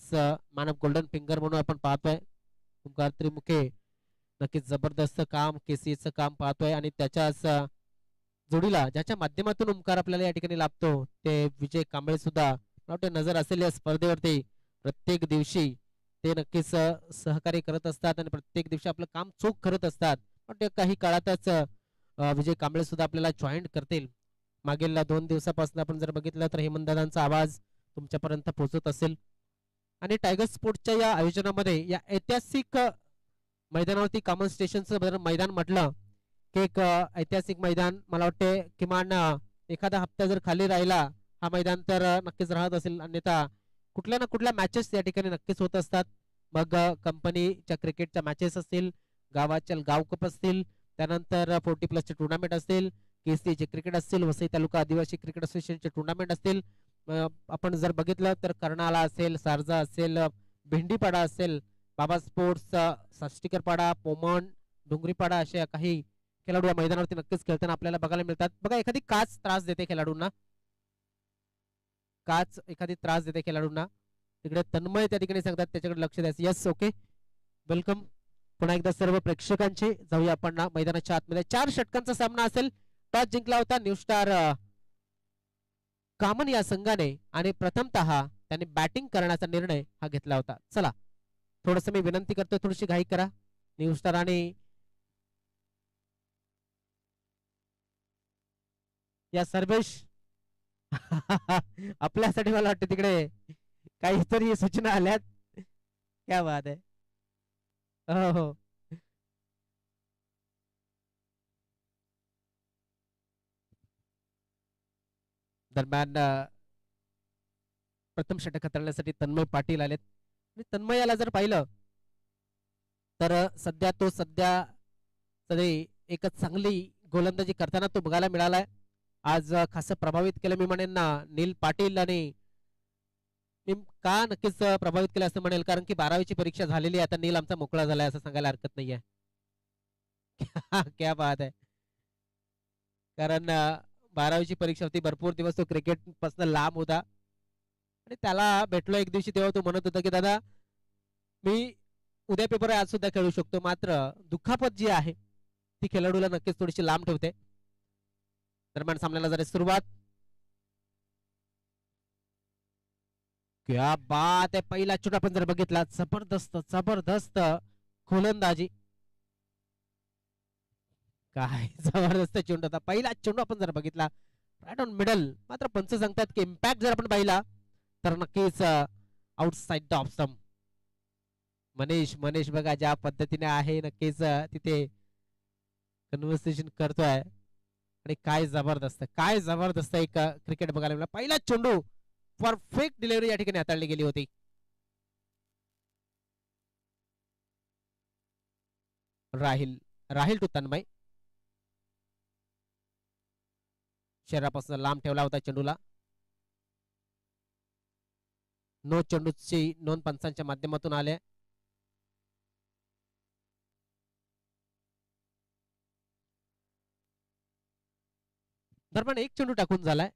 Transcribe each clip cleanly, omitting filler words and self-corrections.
नक्कीच मानव golden finger म्हणून आपण पाहतोय. ओंकार त्रिमुखे नक्कीच जबरदस्त काम केसीचं काम पाहतोय आणि त्याच्याच जोडीला ज्याच्या माध्यमातून ओंकार आपल्याला या ठिकाणी लाभतो ते विजय कांबळे सुद्धा मला वाटतं नजर असेल या स्पर्धेवरती. प्रत्येक दिवशी ते नक्कीच सहकार्य करत असतात आणि प्रत्येक दिवशी आपलं काम चोख करत असतात. पण काही काळातच विजय कांबळे सुद्धा आपल्याला जॉईन करतील. मागील 2 दिवसापासून आपण जर बघितलं तर हेमंतदादांचा आवाज तुमच्यापर्यंत पोहोचत असेल. आणि टायगर स्पोर्ट्सच्या या आयोजनामध्ये या ऐतिहासिक मैदानावरती कॉमन स्टेशनचं मैदान म्हटलं की एक ऐतिहासिक मैदान मला वाटते किमान एखादा हप्ता जर खाली राहिला हा मैदान तर नक्कीच राहत असेल. अन्यथा कुठल्या ना कुठल्या मॅचेस या ठिकाणी नक्कीच होत असतात. मग कंपनीच्या क्रिकेटच्या मॅचेस असतील, गावाच्या गाव कप असतील, त्यानंतर 40+ टुर्नामेंट असतील, केसरीचे क्रिकेट असतील, वसई तालुका आदिवासी क्रिकेट असोसिएशनचे टुर्नामेंट असतील. आपण जर बघितलं तर कर्नाळा असेल, सारजा असेल, भेंडीपाडा असेल, बाबा स्पोर्ट्स, साष्टीकरपाडा, पोमण, डोंगरीपाडा अशा काही खेळाडू या मैदानावरती नक्कीच खेळताना आपल्याला बघायला मिळतात. बघा एखादी काच त्रास देते खेळाडूंना, काच एखादी त्रास देते खेळाडूंना. तिकडे तन्मय त्या ठिकाणी सांगतात त्याच्याकडे लक्ष द्यायचं. येस, ओके, वेलकम पुन्हा एकदा सर्व प्रेक्षकांचे. जाऊया आपण ना मैदानाच्या आतमध्ये. 4 षटकांचा सामना असेल. टॉस जिंकला होता न्यू स्टार कामन या संघाने आणि प्रथमतः त्यांनी बॅटिंग करण्याचा निर्णय हा घेतला होता. चला थोडस मी विनंती करतो थोडीशी घाई करा. न्यू स्टार आणि या सर्वेश आपल्यासाठी मला वाटतं तिकडे काहीतरी सूचना आल्यात. क्या बात आहे. हो हो. दरम्यान प्रथम षटक हाताळण्यासाठी तन्मय पाटील आलेत. आणि तन्मय याला जर पाहिलं तर सध्या एक चांगली गोलंदाजी करताना तो बघायला मिळालाय. आज खास प्रभावित केलं मी म्हणेन ना नील पाटील. आणि मी का नक्कीच प्रभावित केलं असं म्हणेल कारण की 12वीची परीक्षा झालेली आहे. आता नील आमचा मोकळा झालाय असं सांगायला हरकत नाहीये. क्या बात आहे. कारण 12वीची परीक्षा होती, भरपूर दिवस तो क्रिकेट पासून लांब होता आणि त्याला भेटलो एक दिवशी तेव्हा तो म्हणत होता की दादा मी उद्या पेपर आज सुद्धा खेळू शकतो, मात्र दुखापत जी आहे ती खेळाडूला नक्कीच थोडीशी लांब ठेवते. दरम्यान सामन्याला जरा सुरुवात. क्या बात आहे. पहिला चेंडू आपण जर बघितला जबरदस्त जबरदस्त गोलंदाजी. काय जबरदस्त चेंडू होता. पहिला चेंडू आपण जर बघितला राईट ऑन मिडल. मात्र पंच सांगतात की इम्पॅक्ट जर आपण पाहिला तर नक्कीच outside the off stump. Manish Manish बघा ज्या पद्धतीने आहे नक्कीच तिथे कन्व्हर्सेशन करतोय. आणि काय जबरदस्त एक क्रिकेट बघायला मिळाला. पहिला चेंडू परफेक्ट डिलिव्हरी या ठिकाणी हाताळली गेली होती. राहिल राहिल टू तन्मय. शरीरापासून लांब ठेवला होता चेंडूला. नो चेंडूची नोंद पंचांच्या माध्यमातून आले. दरम्यान एक चेंडू टाकून झालाय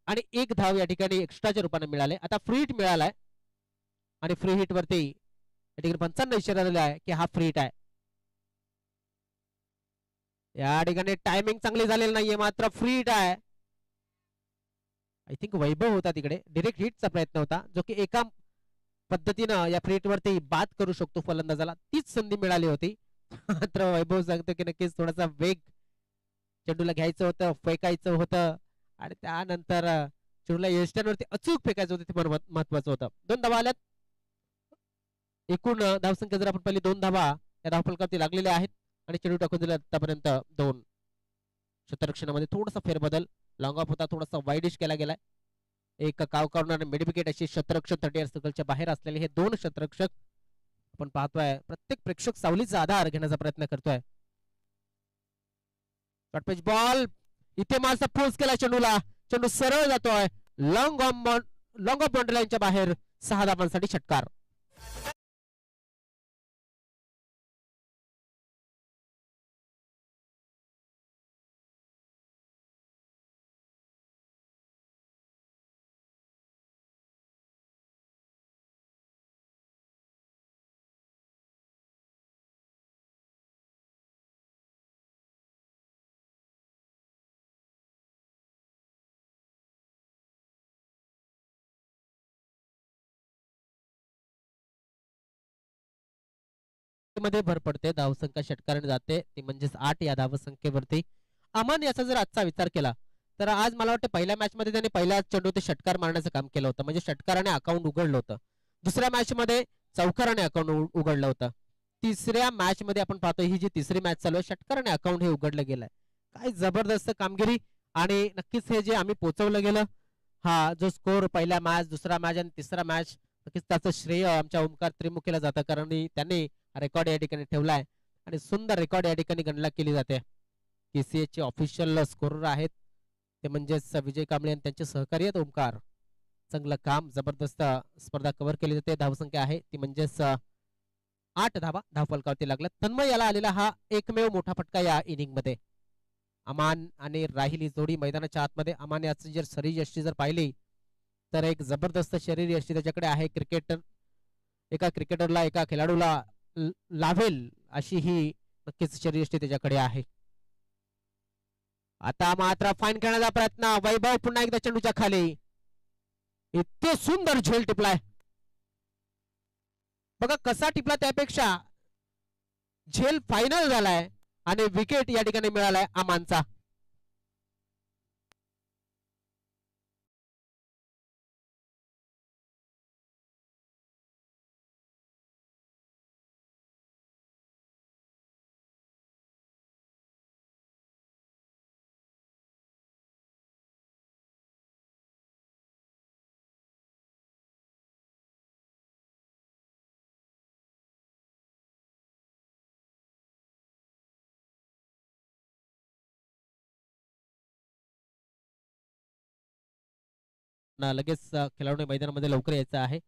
आणि एक धाव या ठिकाणी एक्स्ट्राच्या रूपाने मिळाले. आता फ्री हिट मिळालाय आणि फ्री हिट वरती या ठिकाणी पंचांना इशारा दिला आहे की हा फ्री हिट आहे. या ठिकाणी टायमिंग चांगली झालेली नाहीये मात्र फ्री हिट आहे. आय थिंक वैभव होता तिकडे. डिरेक्ट हिटचा प्रयत्न होता जो की एका पद्धतीनं या फ्री हिट वरती बाद करू शकतो फलंदाजाला. तीच संधी मिळाली होती. मात्र वैभव सांगतो की नक्कीच थोडासा वेग चेंडूला घ्यायचं होतं, फेकायचं होतं आणि त्यानंतर चेंडूला यष्ट्यांवरती अचूक फेकायचं होतं ते महत्वाचं होतं. 2 धावा आल्यात. एकूण धावसंख्या जर आपण पाहिली 2 धावा या धावफलकावरती लागलेल्या आहेत आणि चेंडू टाकून दिला आतापर्यंत 2. क्षेत्ररक्षणामध्ये थोडासा फेरबदल. लॉंग ऑफ होता, थोडासा वाईडिश केला गेलाय. एक काव कॉर्नर मेडिविकेट अशी क्षेत्ररक्षक 30 सर्कलच्या बाहेर असलेले हे 2 क्षेत्ररक्षक आपण पाहतोय. प्रत्येक प्रेक्षक सावलीचा आधार घेण्याचा प्रयत्न करतोय. शॉर्टपिच बॉल इथे माणसा फोर्स केला चेंडूला. चेंडू सरळ जातोय लॉंग ऑफ बाउंड्री लाईनच्या बाहेर. 6 धावांसाठी षटकार. मध्ये भर पडते. धावसंख्या षटकाराने जाते ती म्हणजेच 8 या धावसंख्येवरती. अमन याचा जर आजचा विचार केला तर आज मला वाटतं पहिल्या मॅच मध्ये त्यांनी पहिल्या चेंडू ते षटकार मारण्याचं काम केलं होतं, म्हणजे षटकाराने अकाउंट उघडलं होतं. दुसऱ्या मॅच मध्ये चौकाराने अकाउंट उघडलं होतं. तिसऱ्या मॅच मध्ये आपण पाहतो ही जी तिसरी मॅच चालू आहे षटकाराने अकाउंट हे उघडलं गेलंय. काय जबरदस्त कामगिरी आणि नक्कीच हे जे आम्ही पोहोचवलं गेलं, हा जो स्कोर पहिला मॅच, दुसरा मॅच आणि तिसरा मॅच, नक्कीच त्याचं श्रेय आमच्या ओमकार त्रिमुखेला जातं, कारण त्यांनी रेकॉर्ड या ठिकाणी ठेवलाय आणि सुंदर रेकॉर्ड या ठिकाणी गणना केली जाते. केसीए चे ऑफिशियल स्कोरर आहेत ते म्हणजेच विजय कांबळे आणि त्यांचे सहकारी आहेत ओमकार. चांगलं काम, जबरदस्त स्पर्धा कव्हर केली जाते. धावसंख्या आहे ती म्हणजेच 8 धावा धावफलकावरती लागल्या. तन्मय याला आलेला हा एकमेव मोठा फटका या इनिंग मध्ये. अमान आणि राहिल ही जोडी मैदानाच्या आतमध्ये. अमान याची जर शरीर यष्टी जर पाहिली तर एक जबरदस्त शरीर यष्टी त्याच्याकडे आहे. एका क्रिकेटरला, एका खेळाडूला लावेल अशी ही नक्कीच शरीर यष्टी त्याच्याकडे आहे. आता मात्र फाईन खेळण्याचा प्रयत्न, वैभव पुन्हा एकदा चेंडूच्या खाली, इतके सुंदर झेल टिपलाय बघा, कसा टिपला त्यापेक्षा झेल फायनल झालाय आणि विकेट या ठिकाणी मिळालाय अमानचा. लगेच खेळाडू मैदानामध्ये लवकर यायचं आहे.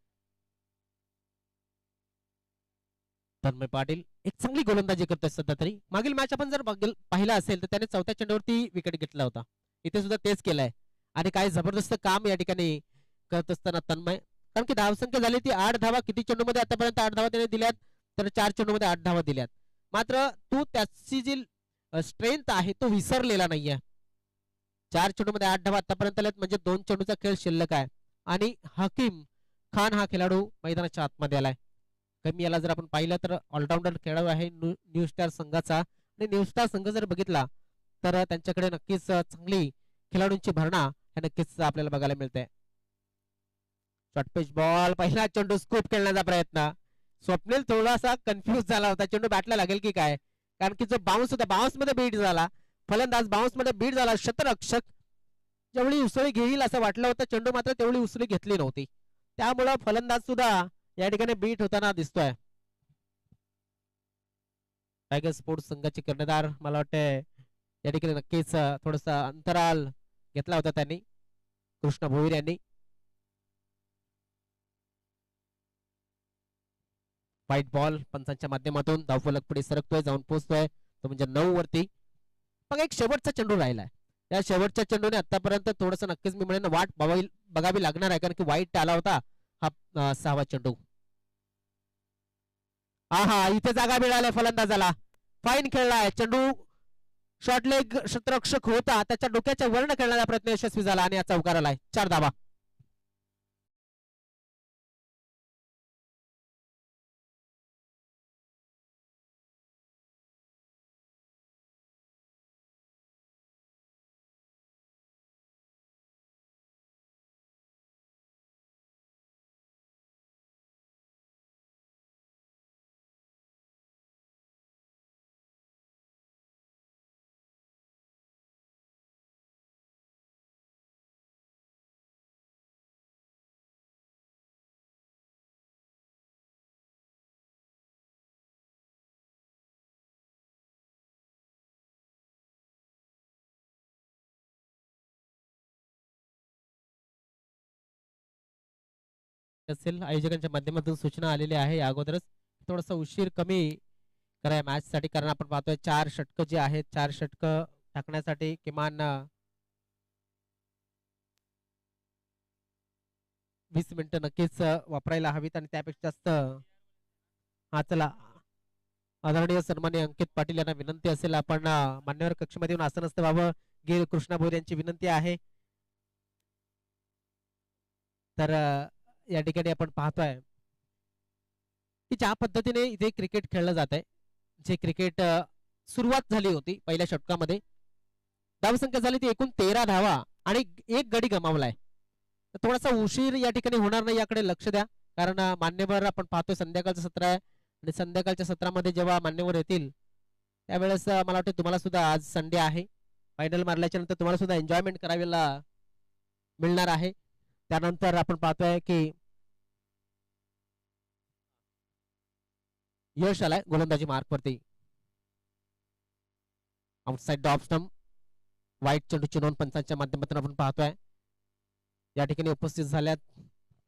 तन्मय पाटील एक चांगली गोलंदाजी करतोय सध्या तरी. मागील मॅच आपण जर पाहिला असेल तर त्याने चौथ्या चेंडूवरती विकेट घेतला होता. इथे सुद्धा तेच केलंय आणि काय जबरदस्त काम या ठिकाणी करत असताना तन्मय, कारण की धावसंख्या झाली ती 8 धावा. किती चेंडूमध्ये आतापर्यंत 8 धावा त्याने दिल्यात तर 4 चेंडूमध्ये 8 धावा दिल्यात. मात्र तू त्याची जी स्ट्रेंथ आहे तो विसरलेला नाहीये. 4 चेंडूमध्ये 8 धावा आतापर्यंत आल्यात, म्हणजे 2 चेंडूचा खेळ शिल्लक आहे आणि हकीम खान हा खेळाडू मैदानाच्या आतमध्ये आलाय. कमी याला जर आपण पाहिलं तर ऑलराऊंडर खेळाडू आहे न्यू स्टार संघाचा, आणि न्यू स्टार संघ जर बघितला तर त्यांच्याकडे नक्कीच चांगली खेळाडूंची भरणा हे नक्कीच आपल्याला बघायला मिळते. शॉर्ट पिच बॉल, पहिला चेंडू स्कूप खेळण्याचा प्रयत्न. स्वप्नील थोडासा कन्फ्युज झाला होता, चेंडू बॅटला लागेल की काय, कारण की जो बाउन्स होता बाउन्स मध्ये बीट झाला. फलंदाज बाउन्स मध्ये बीट झाला. शतरक्षक जेवढी उसळी घेईल असं वाटलं होतं, चेंडू मात्र तेवढी उसळी घेतली नव्हती, त्यामुळं फलंदाज सुद्धा या ठिकाणी बीट होताना दिसतोय. टायगर स्पोर्ट्स संघाचे कर्णधार मला वाटतं या ठिकाणी नक्कीच थोडासा अंतराल घेतला होता त्यांनी, कृष्ण भोईर यांनी. व्हाईट बॉल पंचांच्या माध्यमातून धावफलक पुढे सरकतोय, जाऊन पोहोचतोय तो म्हणजे 9 वरती. मग एक शेवटचा चेंडू राहिलाय. या शेवटच्या चेंडूने आतापर्यंत थोडस नक्कीच मी म्हणेन वाट बघावी लागणार आहे, कारण की वाईट आला होता हा 6वा चेंडू. हा इथे जागा मिळाली फलंदाजाला. फाईन खेळलाय चेंडू. शॉर्ट लेग क्षेत्ररक्षक होता, त्याच्या डोक्याच्या वर्ण खेळण्याचा प्रयत्न यशस्वी झाला आणि या चौकार आलाय. 4 धावा. असेल आयोजकांच्या माध्यमातून सूचना आलेली आहे अगोदरच, थोडासा उशीर कमी करा मॅच साठी, कारण आपण पाहतोय 4 षटक जे आहेत 4 षटक टाकण्यासाठी किमान 20 मिनिटं नक्कीच वापरायला हवीत आणि त्यापेक्षा जास्त. हा चला, आदरणीय सन्मान्य अंकित पाटील यांना विनंती असेल आपण मान्यवर कक्षमध्ये येऊन आसन व्हावं. गिर कृष्णा भोईर यांची विनंती आहे. तर या ठिकाणी आपण पाहतोय की ज्या पद्धतीने इथे क्रिकेट खेळलं जात आहे, जे क्रिकेट सुरुवात झाली होती पहिल्या षटकामध्ये, धावसंख्या झाली ती एकूण 13 धावा आणि एक गडी गमावलाय. तर थोडासा उशीर या ठिकाणी होणार नाही याकडे लक्ष द्या, कारण मान्यवर आपण पाहतोय संध्याकाळचं सत्र आहे आणि संध्याकाळच्या सत्रामध्ये जेव्हा मान्यवर येतील त्यावेळेस मला वाटतं तुम्हाला सुद्धा आज संडे आहे, फायनल मारल्याच्या नंतर तुम्हाला सुद्धा एन्जॉयमेंट करायला मिळणार आहे. त्यानंतर आपण पाहतोय की यश आलाय गोलंदाजी मार्कवरती. आउटसाइड ऑफ स्टंप, वाईट चेंडूची नोंद पंचांच्या माध्यमातून आपण पाहतोय. या ठिकाणी उपस्थित झाल्यात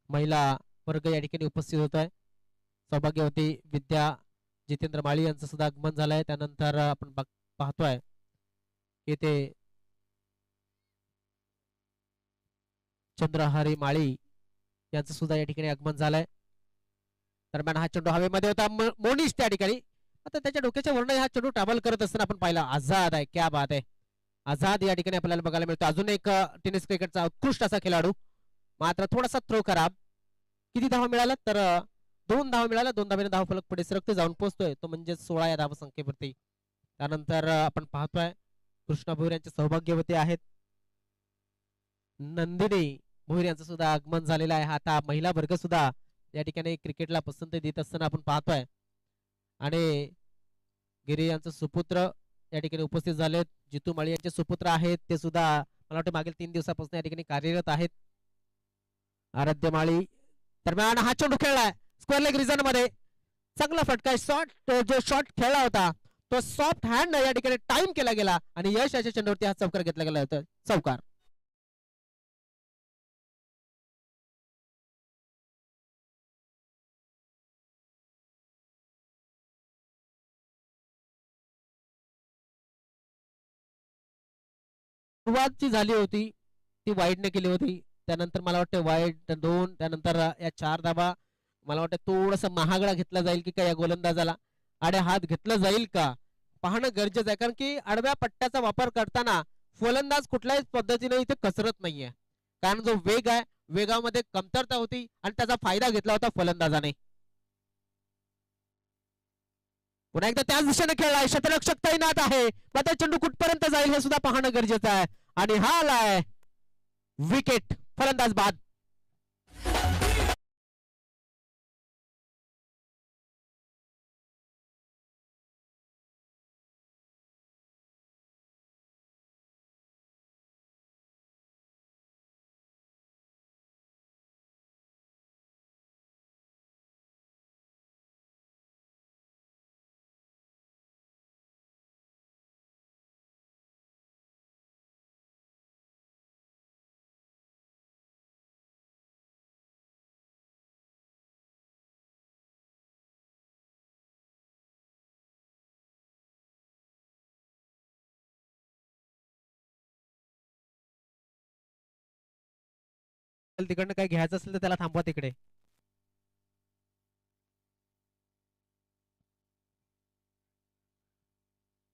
महिला वर्ग या ठिकाणी उपस्थित होत आहे. सौभाग्यवती विद्या जितेंद्र माळी यांचं सुद्धा आगमन झालंय. त्यानंतर आपण पाहतोय की ते चंद्रहरी माळी यांचं सुद्धा या ठिकाणी आगमन झालंय. दरम्यान हा चेंडू हवेमध्ये होता, मोनिश त्या ठिकाणी, आता त्याच्या डोक्याच्या वरनं हा चेंडू ट्रॅव्हल करत असताना आपण पाहिला. आझाद आहे, क्या बात आहे, आझाद या ठिकाणी आपल्याला बघायला मिळतो. अजून एक टेनिस क्रिकेटचा उत्कृष्ट असा खेळाडू, मात्र थोडासा थ्रो खराब. किती धावा मिळाला तर 2 धावा मिळाला. 2 धावेने धाव फलक पुढे सरकते जाऊन पोहोचतोय, तो म्हणजे 16 या धावा संख्येवरती. त्यानंतर आपण पाहतोय कृष्णा भोईर यांचे सौभाग्यवती आहेत नंदिनी भोईर यांचं सुद्धा आगमन झालेलं आहे. आता महिला वर्ग सुद्धा या ठिकाणी क्रिकेटला पसंती देत असताना आपण पाहतोय. आणि गिरी यांचं सुपुत्र या ठिकाणी उपस्थित झालेत. जितू माळी यांचे सुपुत्र आहेत, ते सुद्धा मला वाटतं मागील 3 दिवसापासून या ठिकाणी कार्यरत आहेत. आराध्य माळी. दरम्यान हा चेंडू खेळलाय स्क्वेअर लेग रिजन मध्ये, चांगला फटका. जो शॉट खेळला होता तो सॉफ्ट हँड या ठिकाणी टाइम केला गेला आणि यश याच्या चेंडूवरती हा चौकार घेतला गेला होता. चौकार. सुरुवात जी झाली होती ती वाईडने केली होती. त्यानंतर मला वाटतं वाईड 2, त्यानंतर या 4 धाबा. मला वाटतं थोडस महागडा घेतला जाईल की काय या गोलंदाजाला, आडे हात घेतला जाईल का पाहणं गरजेचं आहे. कारण की आडव्या पट्ट्याचा वापर करताना फलंदाज कुठल्याही पद्धतीने इथे कसरत नाहीये, कारण जो वेग आहे वेगामध्ये कमतरता होती आणि त्याचा फायदा घेतला होता फलंदाजाने. पुन्हा एकदा त्याच दिशेने खेळलाय, क्षेत्ररक्षक तैनात आहे, मात्र चेंडू कुठपर्यंत जाईल हे सुद्धा पाहणं गरजेचं आहे. आणि हा आलाय विकेट, फलंदाज बाद. तिकडनं काय घ्यायचं असेल तर त्याला थांबवा तिकडे.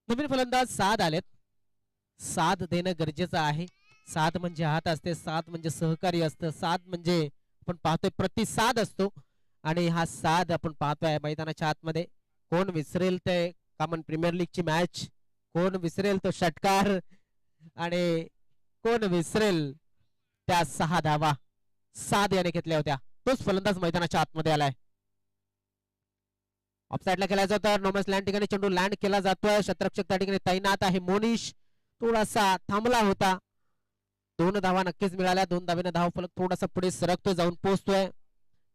नवीन फलंदाज साध आलेत. साथ देणं गरजेचं आहे. साथ म्हणजे हात असते, साथ म्हणजे सहकार्य असतं, साथ म्हणजे आपण पाहतोय प्रतिसाद असतो. आणि हा साथ आपण पाहतोय मैदानाच्या आतमध्ये. कोण विसरेल ते कॉमन प्रीमियर लीगची मॅच, कोण विसरेल तो षटकार, आणि कोण विसरेल त्या 6 धावा साध याने घेतल्या होत्या. तोच फलंदाज मैदानाच्या आतमध्ये आलाय. ऑफसाईडला खेळायचा होता. नॉमस लँड ठिकाणी चेंडू लँड केला जातोय. क्षेत्ररक्षक त्या ठिकाणी तैनात आहे. मोनिश थोडासा थांबला होता. 2 धावा नक्कीच मिळाल्या. 2 धावेने धाव फलक थोडासा पुढे सरकतोय, जाऊन पोहोचतोय.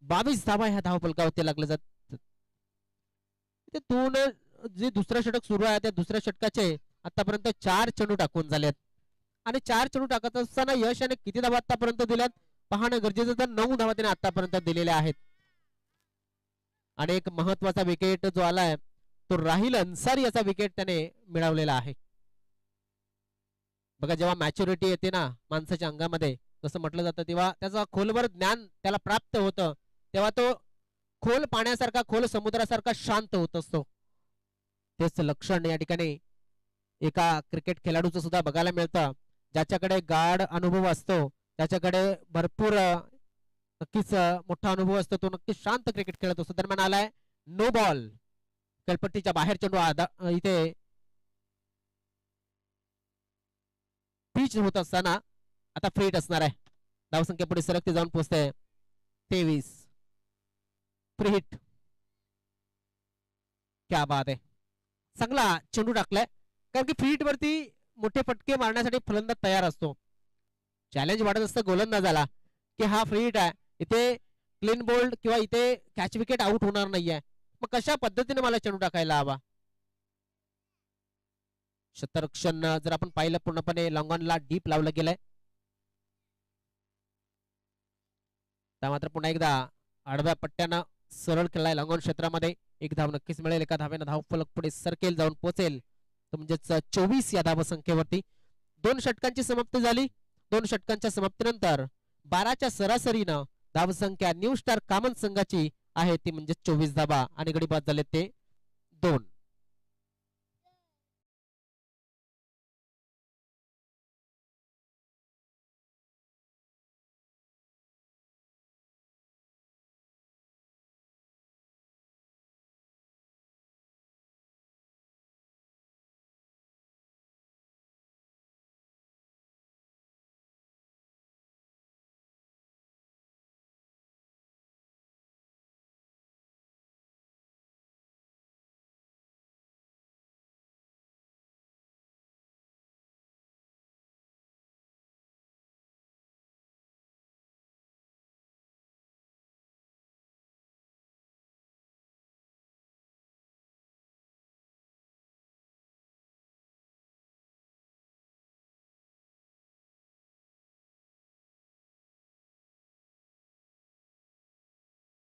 22 धावा ह्या धाव फलकावरती लागले जात. ते 2 जे दुसरं षटक सुरू आहे त्या दुसऱ्या षटकाचे आतापर्यंत 4 चेंडू टाकून झालेत. आणि 4 चेंडू टाकत असताना यश याने किती धावा आतापर्यंत दिल्यात पाहणं गरजेचं. तर 9 धावा त्याने आतापर्यंत दिलेल्या आहेत. आणि एक महत्वाचा विकेट जो आलाय तो राहिल अन्सारी याचा विकेट त्याने मिळवलेला आहे. बघा, जेव्हा मॅच्युरिटी येते ना माणसाच्या अंगामध्ये, जसं म्हटलं जातं, तेव्हा त्याचा खोलवर ज्ञान त्याला प्राप्त होतं, तेव्हा तो खोल पाण्यासारखा, खोल समुद्रासारखा शांत होत असतो. तेच लक्षण या ठिकाणी एका क्रिकेट खेळाडूचं सुद्धा बघायला मिळतं. ज्याच्याकडे गाढ अनुभव असतो, त्याच्याकडे भरपूर नक्कीच मोठा अनुभव असतो, तो नक्कीच शांत क्रिकेट खेळत असतो. दरम्यान आलाय नो बॉल. खेळपट्टीच्या बाहेर चेंडू इथे पिच होत असताना आता फ्री हिट असणार आहे. धावसंख्या पुढे सरकते जाऊन पोहोचते 23. Free hit. क्या बात आहे. चांगला चेंडू टाकलाय कारण की फ्री हिट वरती मोठे फटके मारण्यासाठी फलंदाज तयार असतो. चॅलेंज वाढत असतं गोलंदाजाला की हा फ्री हिट आहे, इथे क्लीन बोल्ड किंवा इथे कॅच विकेट आउट होणार नाहीये, मग कशा पद्धतीने मला चेंडू टाकायला हवा. शतरक्षण जर आपण पाहिलं पूर्णपणे लॉंगॉनला डीप लावलं गेलंय. त्या मात्र पुन्हा एकदा आडव्या पट्ट्यानं सरळ केलाय लॉंगॉन क्षेत्रामध्ये. एक धाव नक्कीच मिळेल. एका धावेनं धाव फलक पुढे सरकेल जाऊन पोहोचेल म्हणजेच 24 या धाव संख्येवरती. 2 षटकांची समाप्ती झाली. 2 षटकांच्या समाप्तीनंतर 12च्या सरासरीनं धावसंख्या न्यू स्टार कामन संघाची आहे ती म्हणजे 24 धावा आणि गडी बाद झाले ते 2.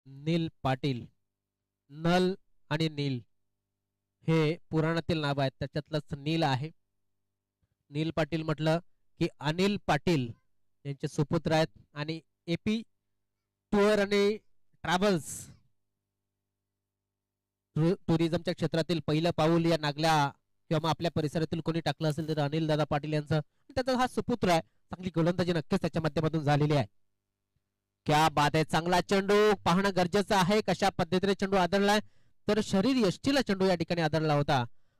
नील पाटील. नल आणि नील हे पुराणातील नाव आहेत, त्याच्यातलंच नील आहे. नील पाटील म्हटलं की अनिल पाटील यांचे सुपुत्र आहेत आणि एपी टूर आणि ट्रॅव्हल्स टुरिझमच्या क्षेत्रातील पहिलं पाऊल या नागल्या किंवा मग आपल्या परिसरातील कोणी टाकलं असेल तर अनिल दादा पाटील यांचं, त्याचा हा सुपुत्र आहे. चांगली गोलंदाजी नक्कीच त्याच्या माध्यमातून झालेली आहे. क्या बात आहे. चांगला चेंडू पाहणं गरजेचं आहे. कशा पद्धतीने चेंडू आदळलाय तर शरीर यष्टीला चेंडू या ठिकाणी आदळला होता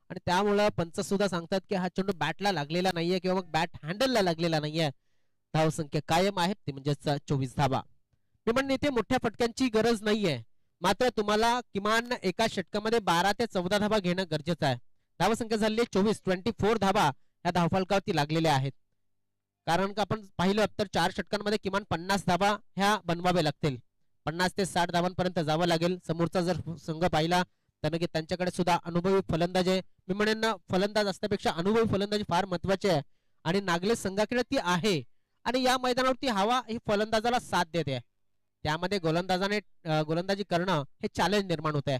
आणि त्यामुळं पंच सुद्धा सांगतात की हा चेंडू बॅटला लागलेला नाहीये किंवा मग बॅट हँडलला लागलेला नाहीये. धावसंख्या कायम आहे ती म्हणजेच 24 धावा. मी म्हणणे इथे मोठ्या फटक्यांची गरज नाहीये, मात्र तुम्हाला किमान एका षटकामध्ये 12 ते 14 धावा घेणं गरजेचं आहे. धावसंख्या झाली 24 धावा या धावफलकावरती लागलेल्या आहेत. कारण का आपण पाहिलं तर 4 षटकांमध्ये किमान 50 धावा ह्या बनवावे लागतील. 50 ते 60 धावांपर्यंत जावं लागेल. समोरचा जर संघ पाहिला तर नक्की त्यांच्याकडे सुद्धा अनुभवी फलंदाज आहे. मी म्हणेन फलंदाज असण्यापेक्षा अनुभवी फलंदाजी फार महत्वाचे आहे आणि नागले संघाकडे ती आहे आणि या मैदानावरती हवा ही फलंदाजाला साथ देते. त्यामध्ये गोलंदाजी करणं हे चॅलेंज निर्माण होत आहे.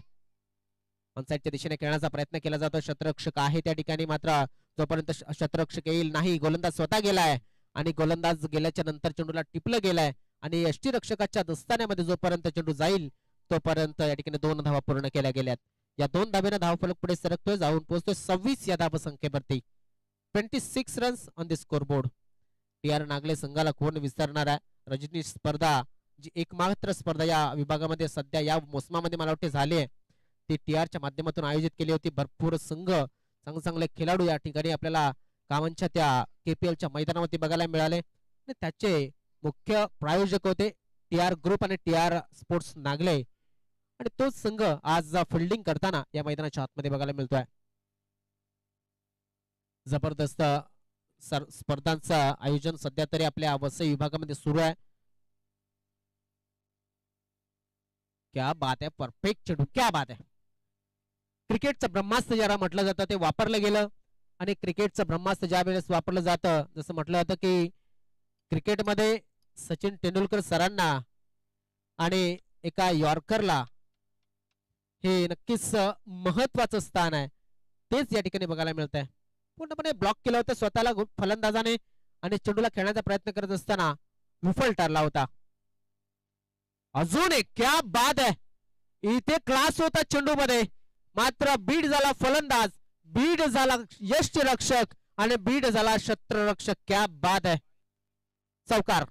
ऑनसाइडच्या दिशेने खेळण्याचा प्रयत्न केला जातो. शतरक्षक आहे त्या ठिकाणी, मात्र जोपर्यंत शतरक्षक येईल नाही, गोलंदाज स्वतः गेलाय आणि गोलंदाज गेल्याच्या नंतर चेंडूला टिपलं गेलाय आणि यष्टीरक्षकाच्या दस्तान्यामध्ये जोपर्यंत चेंडू जाईल तोपर्यंत या ठिकाणी 2 धावा पूर्ण केल्या गेल्यात. या 2 धावेनं धावफलक पुढे सरकतोय, जाऊन पोहोचतोय 26 या धाव संख्येवरती. 26 runs on the scoreboard. TR Nagle संघाला कोण विसरणार आहे. रजनी स्पर्धा जी एकमात्र स्पर्धा या विभागामध्ये सध्या या मोसमामध्ये मला वाटते झाली आहे, ती टीआरच्या माध्यमातून आयोजित केली होती. भरपूर संघ, चांगले खेळाडू या ठिकाणी आपल्याला कामांच्या त्या केपीएलच्या मैदानावरती बघायला मिळाले आणि त्याचे मुख्य प्रायोजक होते टीआर ग्रुप आणि टीआर स्पोर्ट्स नागले आणि तोच संघ आज फिल्डिंग करताना या मैदानाच्या आतमध्ये बघायला मिळतोय. जबरदस्त स्पर्धांचं आयोजन सध्या तरी आपल्या वसई विभागामध्ये सुरू आहे. क्या बात आहे. परफेक्ट चेंडू. क्या बात आहे. क्रिकेटचं ब्रह्मास्त्र ज्याला म्हटलं जातं ते वापरलं गेलं आणि क्रिकेटचं ब्रह्मास्त्र ज्या वेळेस वापरलं जातं, जसं म्हटलं जातं की क्रिकेटमध्ये सचिन तेंडुलकर सरांना आणि एका यॉर्करला हे नक्कीच महत्वाचं स्थान आहे, तेच या ठिकाणी बघायला मिळत आहे. पूर्णपणे ब्लॉक केलं होतं स्वतःला फलंदाजाने आणि चेंडूला खेळण्याचा प्रयत्न करत असताना विफल ठरला होता. अजून एक. क्या बाद आहे. इथे क्लास होता चेंडू मध्ये, मात्र बीड झाला फलंदाज, बीड झाला यष्टीरक्षक आणि बीड झाला क्षेत्ररक्षक. क्या बाद आहे. चौकार.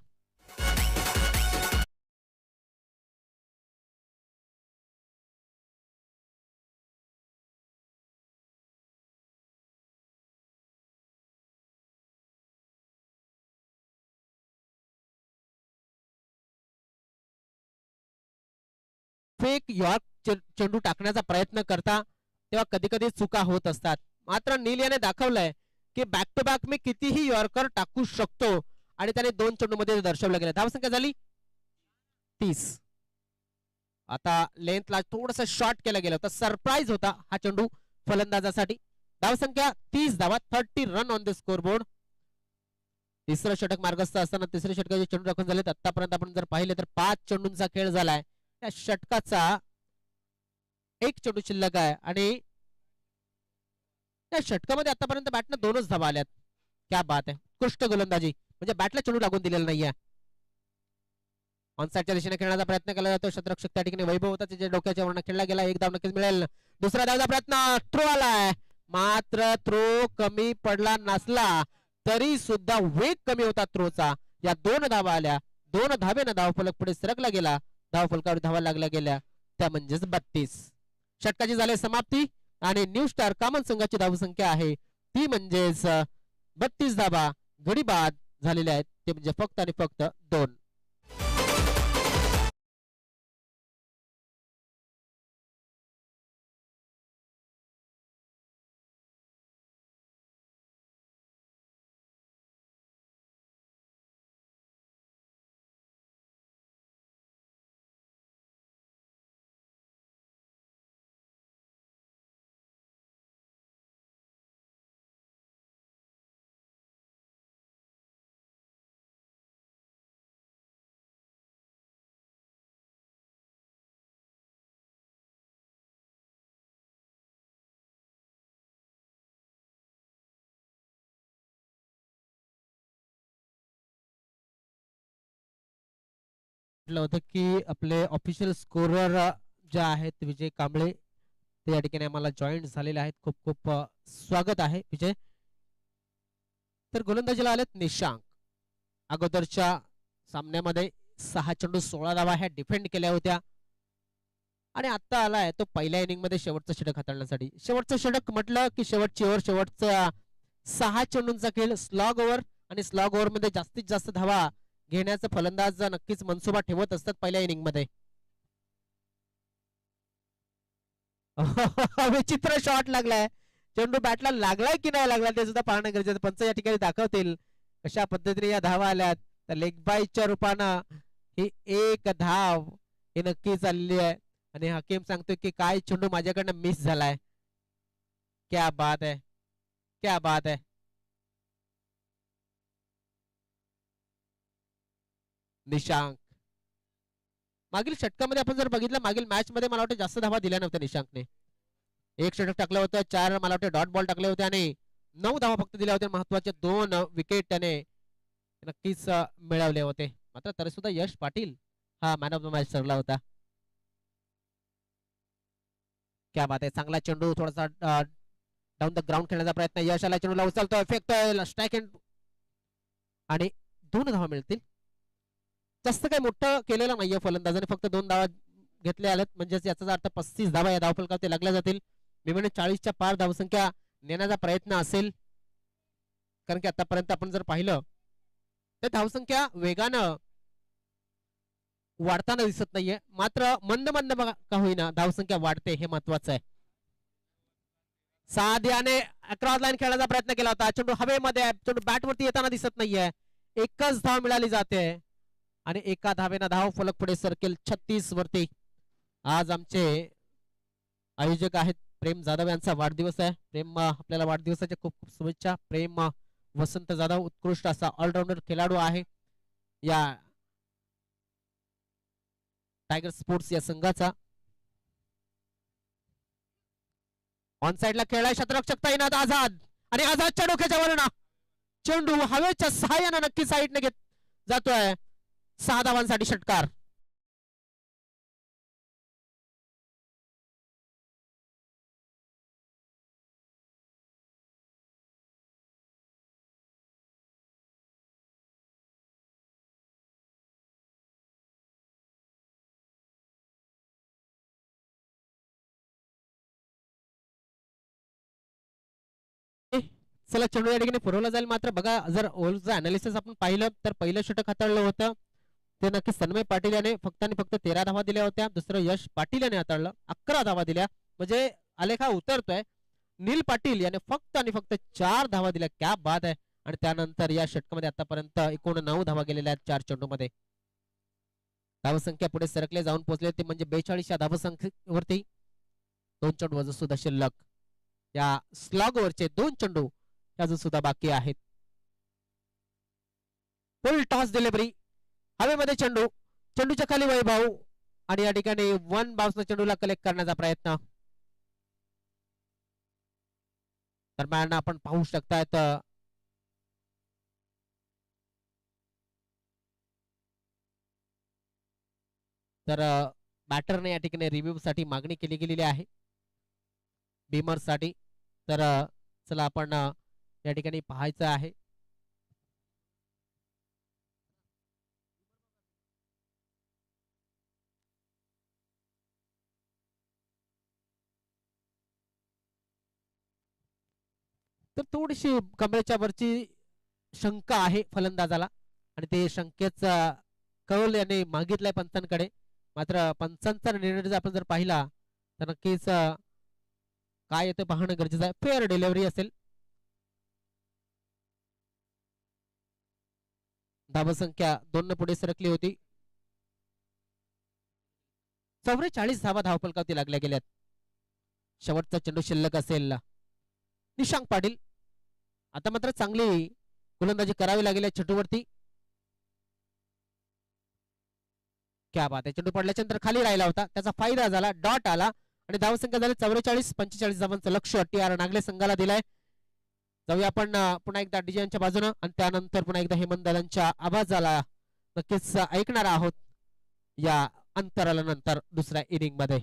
फेक यॉर्क चेंडू टाकण्याचा प्रयत्न करता तेव्हा कधी कधी चुका होत असतात. मात्र नील याने दाखवलंय की बॅक टू बॅक मी कितीही यॉर्कर टाकू शकतो आणि त्याने 2 चेंडूमध्ये दर्शवलं गेलं. धावसंख्या झाली 30. आता लेंथला थोडस शॉर्ट केलं गेलं होतं. सरप्राईज होता हा चेंडू फलंदाजासाठी. धावसंख्या 30 धावा, 30 run on the score board. तिसरं षटक मार्गस्थ असताना तिसऱ्या षटकाचे चेंडू राखून झालेत. आतापर्यंत आपण जर पाहिले तर 5 चेंडूंचा खेळ झालाय. त्या षटकाचा 1 चेंडू शिल्लक आहे आणि त्या षटकामध्ये आतापर्यंत बॅटनं 2च धावा आल्यात. क्या बात आहे, उत्कृष्ट गोलंदाजी. म्हणजे बॅटला चेंडू लागून दिलेला नाहीये. ऑनसाइडच्या दिशेने खेळण्याचा प्रयत्न केला जातो. शतरक्षक त्या ठिकाणी वैभव होता, त्याच्या डोक्याच्या वरनं खेळला गेला. एक धाव नक्कीच मिळेल. दुसरा धावचा प्रयत्न, थ्रो आलाय. मात्र थ्रो कमी पडला नसला तरी सुद्धा वेग कमी होता थ्रोचा. या 2 धावा आल्या. 2 धावेनं धावफलक पुढे सरकला गेला. धावफलकावर धावा लागल्या गेल्या त्या म्हणजेच 32. षटकाची झाली समाप्ती आणि न्यू स्टार कामन संघाची धावसंख्या आहे ती म्हणजेच 32 धावा गडी बाद झालेल्या आहेत. ते म्हणजे फक्त आणि फक्त 2. होतं की आपले ऑफिशियल स्कोरर जे आहेत विजय कांबळे ते या ठिकाणी आम्हाला जॉईन झालेले आहेत. खूप खूप स्वागत आहे विजय. तर गोलंदाजीला आलेत निशांक. अगोदरच्या सामन्यामध्ये 6 चेंडू 16 धावा ह्या डिफेंड केल्या होत्या आणि आता आलाय तो पहिल्या इनिंग मध्ये शेवटचं षटक हाताळण्यासाठी. शेवटचं षटक म्हटलं की शेवटची ओव्हर, शेवटचा 6 चेंडूंचा खेळ, स्लॉग ओव्हर आणि स्लॉग ओव्हर मध्ये जास्तीत जास्त धावा घेण्याचा फलंदाज नक्कीच मनसुबा ठेवत असतात पहिल्या इनिंग मध्ये. विचित्र शॉट लागलाय. चेंडू बॅटला लागलाय की नाही लागला ते सुद्धा पाहणं गरजेचं. पंच या ठिकाणी दाखवतील कशा पद्धतीने या धावा आल्यात. तर लेग बायच्या रूपानं ही 1 धाव ही नक्कीच आलेली आहे आणि हकीम सांगतोय की काय चेंडू माझ्याकडनं मिस झालाय. क्या बात है, क्या बात है. निशांक मागील षटकामध्ये आपण जर बघितलं, मागील मॅच मध्ये मला वाटतं जास्त धावा दिल्या नव्हत्या निशांकने. 1 षटक टाकलं होतं, 4 मला वाटतं डॉट बॉल टाकले होते आणि 9 धावा फक्त दिल्या होत्या. महत्वाचे 2 विकेट त्याने नक्कीच मिळवले होते. मात्र तरी सुद्धा यश पाटील हा मॅन ऑफ द मॅच ठरला होता. क्या बात आहे, चांगला चेंडू थोडासा डाऊन द ग्राउंड खेळण्याचा प्रयत्न. यश आला, चेंडूला उचलतोय, फेकतोय, स्ट्राइक आणि 2 धावा मिळतील. जास्त काही मोठं केलेलं नाहीये फलंदाजाने, फक्त 2 धावा घेतले आलेत. म्हणजेच याचा अर्थ 35 धावा या धावफलकावरती लागल्या जातील. मी म्हणेन 40च्या पार धावसंख्या नेण्याचा प्रयत्न असेल, कारण की आतापर्यंत आपण जर पाहिलं तर धावसंख्या वेगानं वाढताना दिसत नाहीये. मात्र मंद मंद बघा का होईना धावसंख्या वाढते, हे महत्वाचं आहे. साध्याने अक्रॉस लाईन खेळण्याचा प्रयत्न केला होता. चेंडू हवेमध्ये आहे, चेंडू बॅटवरती येताना दिसत नाहीये. 1च धाव मिळाली जाते आणि 1 धावेनं धाव फलक पुढे सरकेल 36 वरती. आज आमचे आयोजक आहेत प्रेम जाधव, यांचा वाढदिवस आहे. प्रेम, आपल्याला वाढदिवसाच्या खूप खूप शुभेच्छा. प्रेम वसंत जाधव उत्कृष्ट असा ऑलराऊंडर खेळाडू आहे या टायगर स्पोर्ट्स या संघाचा. ऑन साइडला खेळाय शतरक्षक तैनात आझाद आणि आझादच्या डोक्याच्या वरना चेंडू हवेच्या सहाय्याने नक्की साईडने घेत जातोय. 6 धावांसाठी षटकार. चला, चेंडू या ठिकाणी पुरवला जाईल. मात्र बघा, जर ओव्हरचं अनालिसिस आपण पाहिलं तर पहिलं षटक हाताळलं होतं ते नक्की सन्मय पाटील याने फक्त आणि फक्त 13 धावा दिल्या होत्या. दुसरं यश पाटील याने हाताळलं 11 धावा दिल्या. म्हणजे आलेख हा उतरतोय. नील पाटील याने फक्त आणि फक्त 4 धावा दिल्या. क्या बात आहे. आणि त्यानंतर या षटकामध्ये आतापर्यंत एकूण 9 धावा गेलेल्या आहेत 4 चेंडूमध्ये. धावसंख्या पुढे सरकले जाऊन पोहोचले ते म्हणजे 42 या धावसंख्येवरती 2 चेंडू अजून सुद्धा शिल्लक. या स्लॉग वरचे 2 चेंडू अजून सुद्धा बाकी आहेत. फुल टॉस डिलिव्हरी हवेमध्ये चेंडू, चेंडूच्या खाली वैभव आणि या ठिकाणी वन बाउन्स चेंडूला कलेक्ट करण्याचा प्रयत्न. दरम्यान आपण पाहू शकतायत तर बॅटरने या ठिकाणी रिव्ह्यू साठी मागणी केली गेलेली आहे बीमर साठी. तर चला आपण या ठिकाणी पाहायचं आहे. तर थोडीशी कमरेच्या वरची शंका आहे फलंदाजाला आणि ते शंकेचा कौल याने मागितलाय पंचांकडे. मात्र पंचांचा निर्णय जर आपण पाहिला तर नक्कीच काय येतं पाहणं गरजेचं आहे. फेअर डिलिव्हरी असेल. धावसंख्या 2 ने पुढे सरकली होती. 44 धावा धावफलकावरती लागल्या गेल्यात. शेवटचा चेंडू शिल्लक असेल. निशांक पाटील आता मात्र चांगली गोलंदाजी करावी लागेल या चेंडूवरती. क्या बात आहे. चेंडू पडल्याच्या नंतर खाली राहिला होता, त्याचा फायदा झाला, डॉट आला आणि धावसंख्या झाली 44. 45 धावांचं लक्ष TR नागले संघाला दिलाय. जाऊया आपण पुन्हा एकदा डीजेच्या बाजूनं आणि त्यानंतर पुन्हा एकदा हेमंत दादांच्या आवाजाला नक्कीच ऐकणार आहोत या अंतराळानंतर दुसऱ्या इनिंग मध्ये.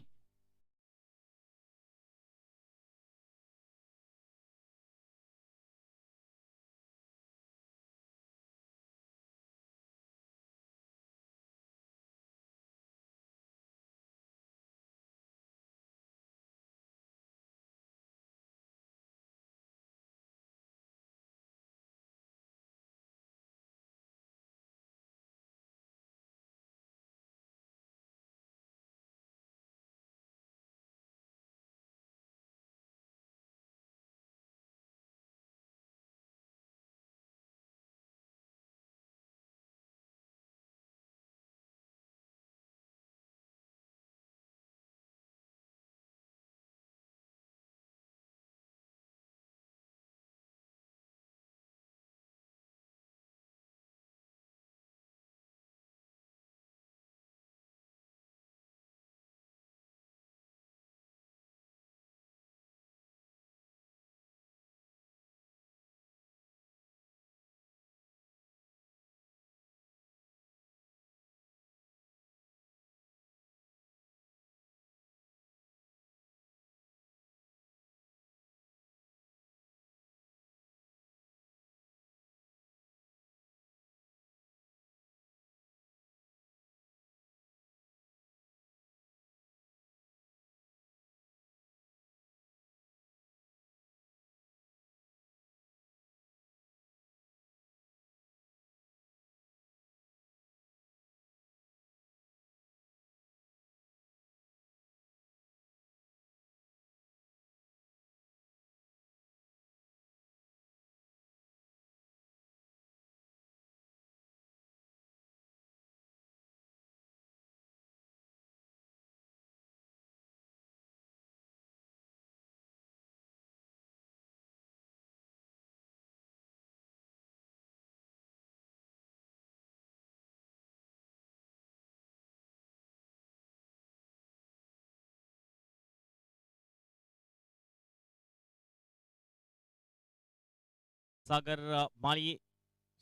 सागर माळी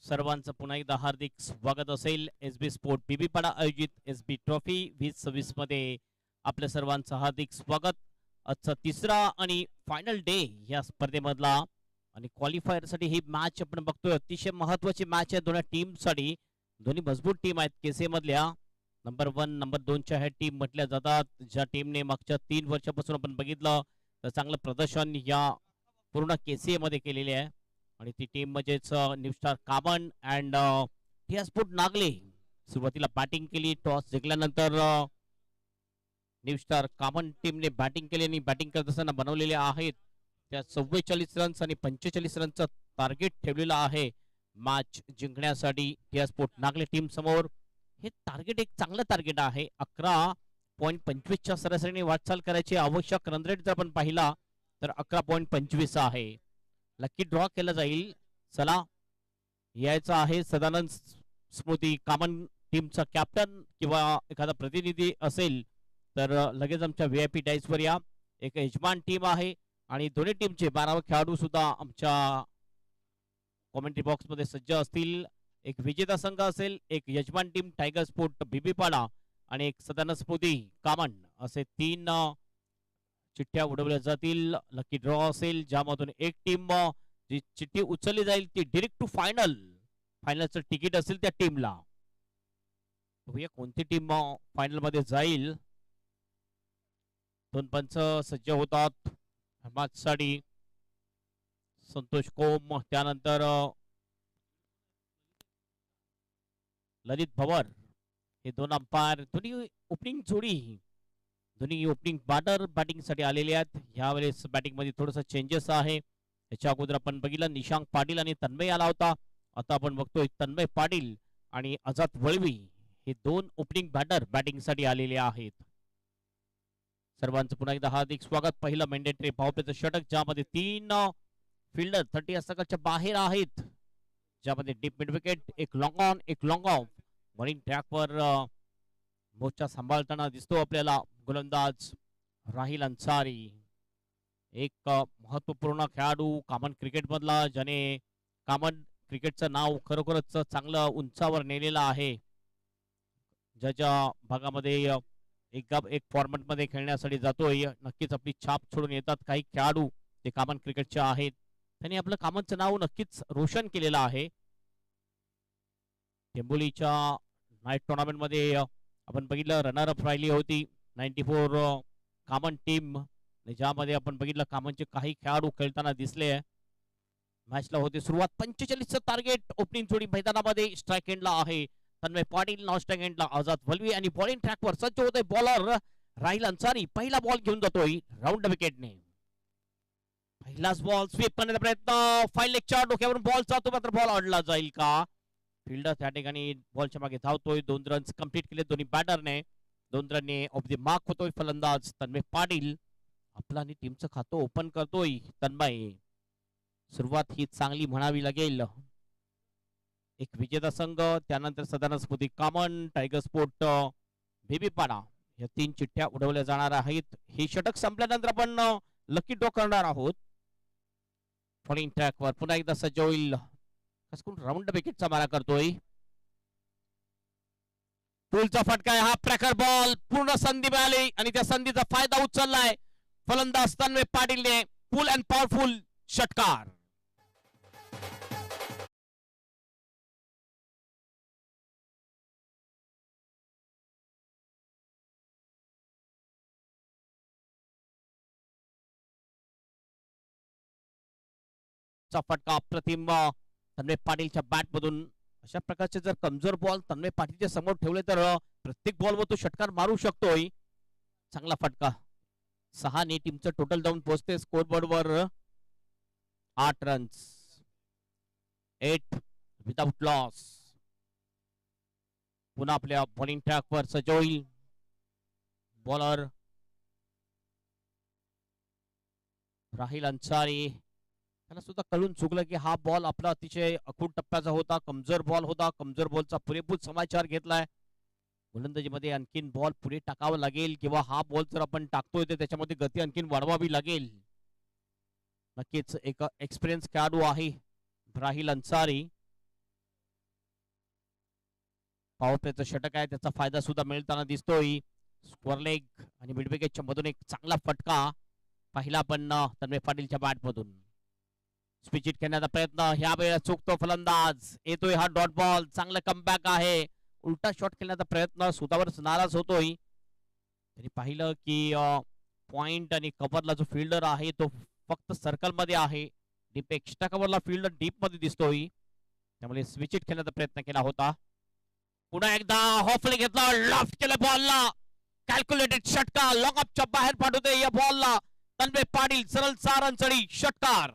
सर्वांचं पुन्हा एकदा हार्दिक स्वागत असेल. SB स्पोर्ट बीबीपाडा आयोजित SB ट्रॉफी 2026 मध्ये आपल्या सर्वांचं हार्दिक स्वागत. आजचा तिसरा आणि फायनल डे या स्पर्धेमधला आणि क्वालिफायर साठी ही मॅच आपण बघतोय. अतिशय महत्वाची मॅच आहे दोन्ही टीम साठी. दोन्ही मजबूत टीम आहेत. केसे मधल्या नंबर 1 नंबर 2 च्या ह्या टीम म्हटल्या जातात. ज्या टीमने मागच्या 3 वर्षापासून आपण बघितलं तर चांगलं प्रदर्शन या पूर्ण केसीए मध्ये केलेले आहे आणि ती टीम म्हणजेच new star common and TR sport Nagle सुरुवातीला बॅटिंग केली. टॉस जिंकल्यानंतर न्यू स्टार कॉमन टीमने बॅटिंग केली आणि बॅटिंग करत असताना बनवलेले आहेत त्या 44 रन्स आणि 45 रनचं टार्गेट ठेवलेलं आहे मॅच जिंकण्यासाठी टीआर स्पोर्ट नागले टीम समोर. हे टार्गेट एक चांगलं टार्गेट आहे. 11.25च्या सरासरीने वाटचाल करायची. आवश्यक रन रेट जर आपण पाहिला तर 11.25 आहे. लकी ड्रॉ केला जाईल. चला यायचा आहे सदानंद स्मृती कॉमन टीमचा कॅप्टन किंवा एखादा प्रतिनिधी असेल तर लगेच आमच्या व्हीआयपी डाईस वर या. एक यजमान टीम आहे आणि दोन्ही टीमचे 12 खेळाडू सुद्धा आमच्या कॉमेंट्री बॉक्स मध्ये सज्ज असतील. एक विजेता संघ असेल, एक यजमान टीम टायगर स्पोर्ट बीबीपाडा आणि एक सदानंद स्मृती कॉमन असे 3 चिठ्ठ्या उडवल्या जातील. लकी ड्रॉ असेल ज्यामधून एक टीम जी चिठ्ठी उचलली जाईल ती डायरेक्ट टू फायनलचं तिकीट असेल त्या टीमला. बघूया कोणती टीम फायनल मध्ये जाईल. 2 पंच सज्ज होतात मॅचसाठी. संतोष कोम, त्यानंतर ललित भवर हे 2 अंपायर. दोन्ही ओपनिंग जोडी, दोन्ही ओपनिंग बॅटर बॅटिंग साठी आलेले आहेत. यावेळेस बॅटिंग मध्ये थोडस चेंजेस आहे. याच्या अगोदर आपण बघितलं निशांक पाटील आणि तन्मय आला होता. आता आपण बघतोय तन्मय पाटील आणि आझाद वळवी हे 2 ओपनिंग बॅटर बॅटिंग साठी आलेले आहेत. सर्वांचं पुन्हा एकदा हार्दिक स्वागत. पहिलं मॅन्डेटरी पॉवरप्लेचं षटक ज्यामध्ये 3 फिल्डर 30 च्या बाहेर आहेत, ज्यामध्ये डीप मिड विकेट, एक लॉंग ऑन एक लॉंग ऑफ. बॉलिंग ट्रॅकवर मोर्चा सांभाळताना दिसतो आपल्याला गोलंदाज राहिल अन्सारी. एक महत्वपूर्ण खेळाडू कॉमन क्रिकेट मधला, ज्याने कॉमन क्रिकेटचं नाव खरोखरच चांगलं उंचावर नेलेलं आहे. ज्याच्या भागामध्ये एक फॉर्मॅट मध्ये खेळण्यासाठी जातोय. नक्कीच आपली छाप छोडून येतात काही खेळाडू ते कॉमन क्रिकेटचे आहेत. त्यांनी आपलं कॉमनचं नाव नक्कीच रोशन केलेलं आहे. टेंबोलीच्या नाईट टुर्नामेंट मध्ये आपण बघितलं रनर अप राहिली होती 94 कॉमन टीम, ज्यामध्ये आपण बघितलं कॉमनचे काही खेळाडू खेळताना दिसले. मॅचला होते सुरुवात. 45चं टार्गेट ओपनिंग जोडी मैदानामध्ये. स्ट्राइक एंडला आहे तन्मय पाटील, नॉन स्ट्राइक एंडला आझाद वल्वी आणि बॉलिंग ट्रॅकवर सज्ज होते बॉलर राहिल अन्सारी. पहिला बॉल घेऊन जातोय राऊंड विकेटने. पहिलाच बॉल स्वीप करण्याचा प्रयत्न. फाईन लेगच्या डोक्यावरून बॉल जातो, मात्र बॉल अडला जाईल का? फिल्डर त्या ठिकाणी बॉलच्या मागे धावतोय. 2 रन्स कंप्लीट केले दोन्ही बॅटरने. 2 रनने ऑफ द मार्क होतोय फलंदाज तन्मय पाटील. आपला आणि टीमचं खातं ओपन करतोय तन्मय. सुरुवात ही चांगली म्हणावी लागेल. एक विजेता संघ, त्यानंतर सदानंद स्मृती कॉमन, टायगर स्पोर्ट बीबीपाडा या 3 चिठ्ठ्या उडवल्या जाणार आहेत. हे षटक संपल्यानंतर आपण लकी ड्रॉ करणार आहोत. बॉलिंग ट्रॅकवर पुन्हा एकदा सज्ज होईल. राऊंड विकेटचा मारा करतोय. पुलचा फटका आहे हा. प्रखर बॉल, पूर्ण संधी मिळाली आणि त्या संधीचा फायदा उचललाय फलंदाज तन्मय पाटीलने. फुल अँड पॉवरफुल षटकार. फटका अप्रतिम तन्मय पाटीलच्या बॅट मधून. अशा प्रकारचे जर कमजोर बॉल तन्मय पाटीलच्या समोर ठेवले तर प्रत्येक बॉल वर तो षटकार मारू शकतोय. चांगला फटका. 6 ने टीमचं टोटल जाऊन पोहोचते स्कोरबोर्ड वर 8 रन्स, 8 विदाउट लॉस. पुन्हा आपल्या बॉलिंग ट्रॅकवर सज्ज होईल बॉलर राहिल अन्सारी. त्याला सुद्धा कळून चुकलं की हा बॉल आपला अतिशय अखूट टप्प्याचा होता, कमजोर बॉल होता. कमजोर बॉलचा पुरेपूर समाचार घेतलाय. गोलंदाजीमध्ये आणखीन बॉल पुढे टाकावा लागेल किंवा हा बॉल जर आपण टाकतोय तर त्याच्यामध्ये गती आणखीन वाढवावी लागेल. नक्कीच एक एक्सपिरियन्स खेळाडू आहे राहिल अन्सारी. पॉवर प्लेचं षटक आहे, त्याचा फायदा सुद्धा मिळताना दिसतोय. स्क्वेअर लेग आणि मिड विकेटच्या मधून एक चांगला फटका पहिला पण तन्मय पाटीलच्या बॅट मधून. स्पिचिट खेळण्याचा प्रयत्न, ह्या वेळेला चुकतो फलंदाज. येतोय हा डॉट बॉल. चांगला कमबॅक आहे. उलटा शॉट खेळण्याचा प्रयत्न, स्वतःवरच नाराज होतोय. त्यांनी पाहिलं की पॉइंट आणि कव्हरला जो फिल्डर आहे तो फक्त सर्कल मध्ये आहे. डीप एक्स्ट्रा कव्हरला फिल्डर डीप मध्ये दिसतोय, त्यामुळे स्विचिट खेळण्याचा प्रयत्न केला होता. पुन्हा एकदा हॉफले घेतला, लॉफ्ट केलं बॉलला, कॅल्क्युलेटेड षटकार, लॉंग ऑफच्या बाहेर पाठवते या बॉलला तन्मय पाटील, सरळ 4 रन चढी षटकार.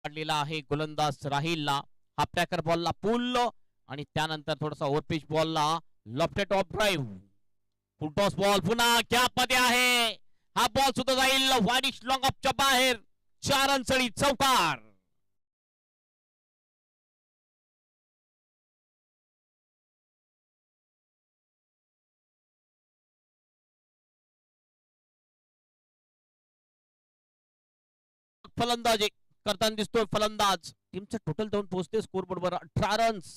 काढलेला आहे गोलंदाज राहिलला, हा ट्रॅकर बॉलला पुल आणि त्यानंतर थोडासा ओव्हरपिच बॉलला lofted top drive, full toss ball पुन्हा गॅप मध्ये आहे, हा बॉल सुद्धा जाईल वाडिश लॉंग ऑफच्या बाहेर, 4 रन चढी चौकार. फलंदाजी करताना दिसतोय फलंदाज, टीमचं टोटल जाऊन पोहोचते स्कोर बोर्डवर 18 रन्स.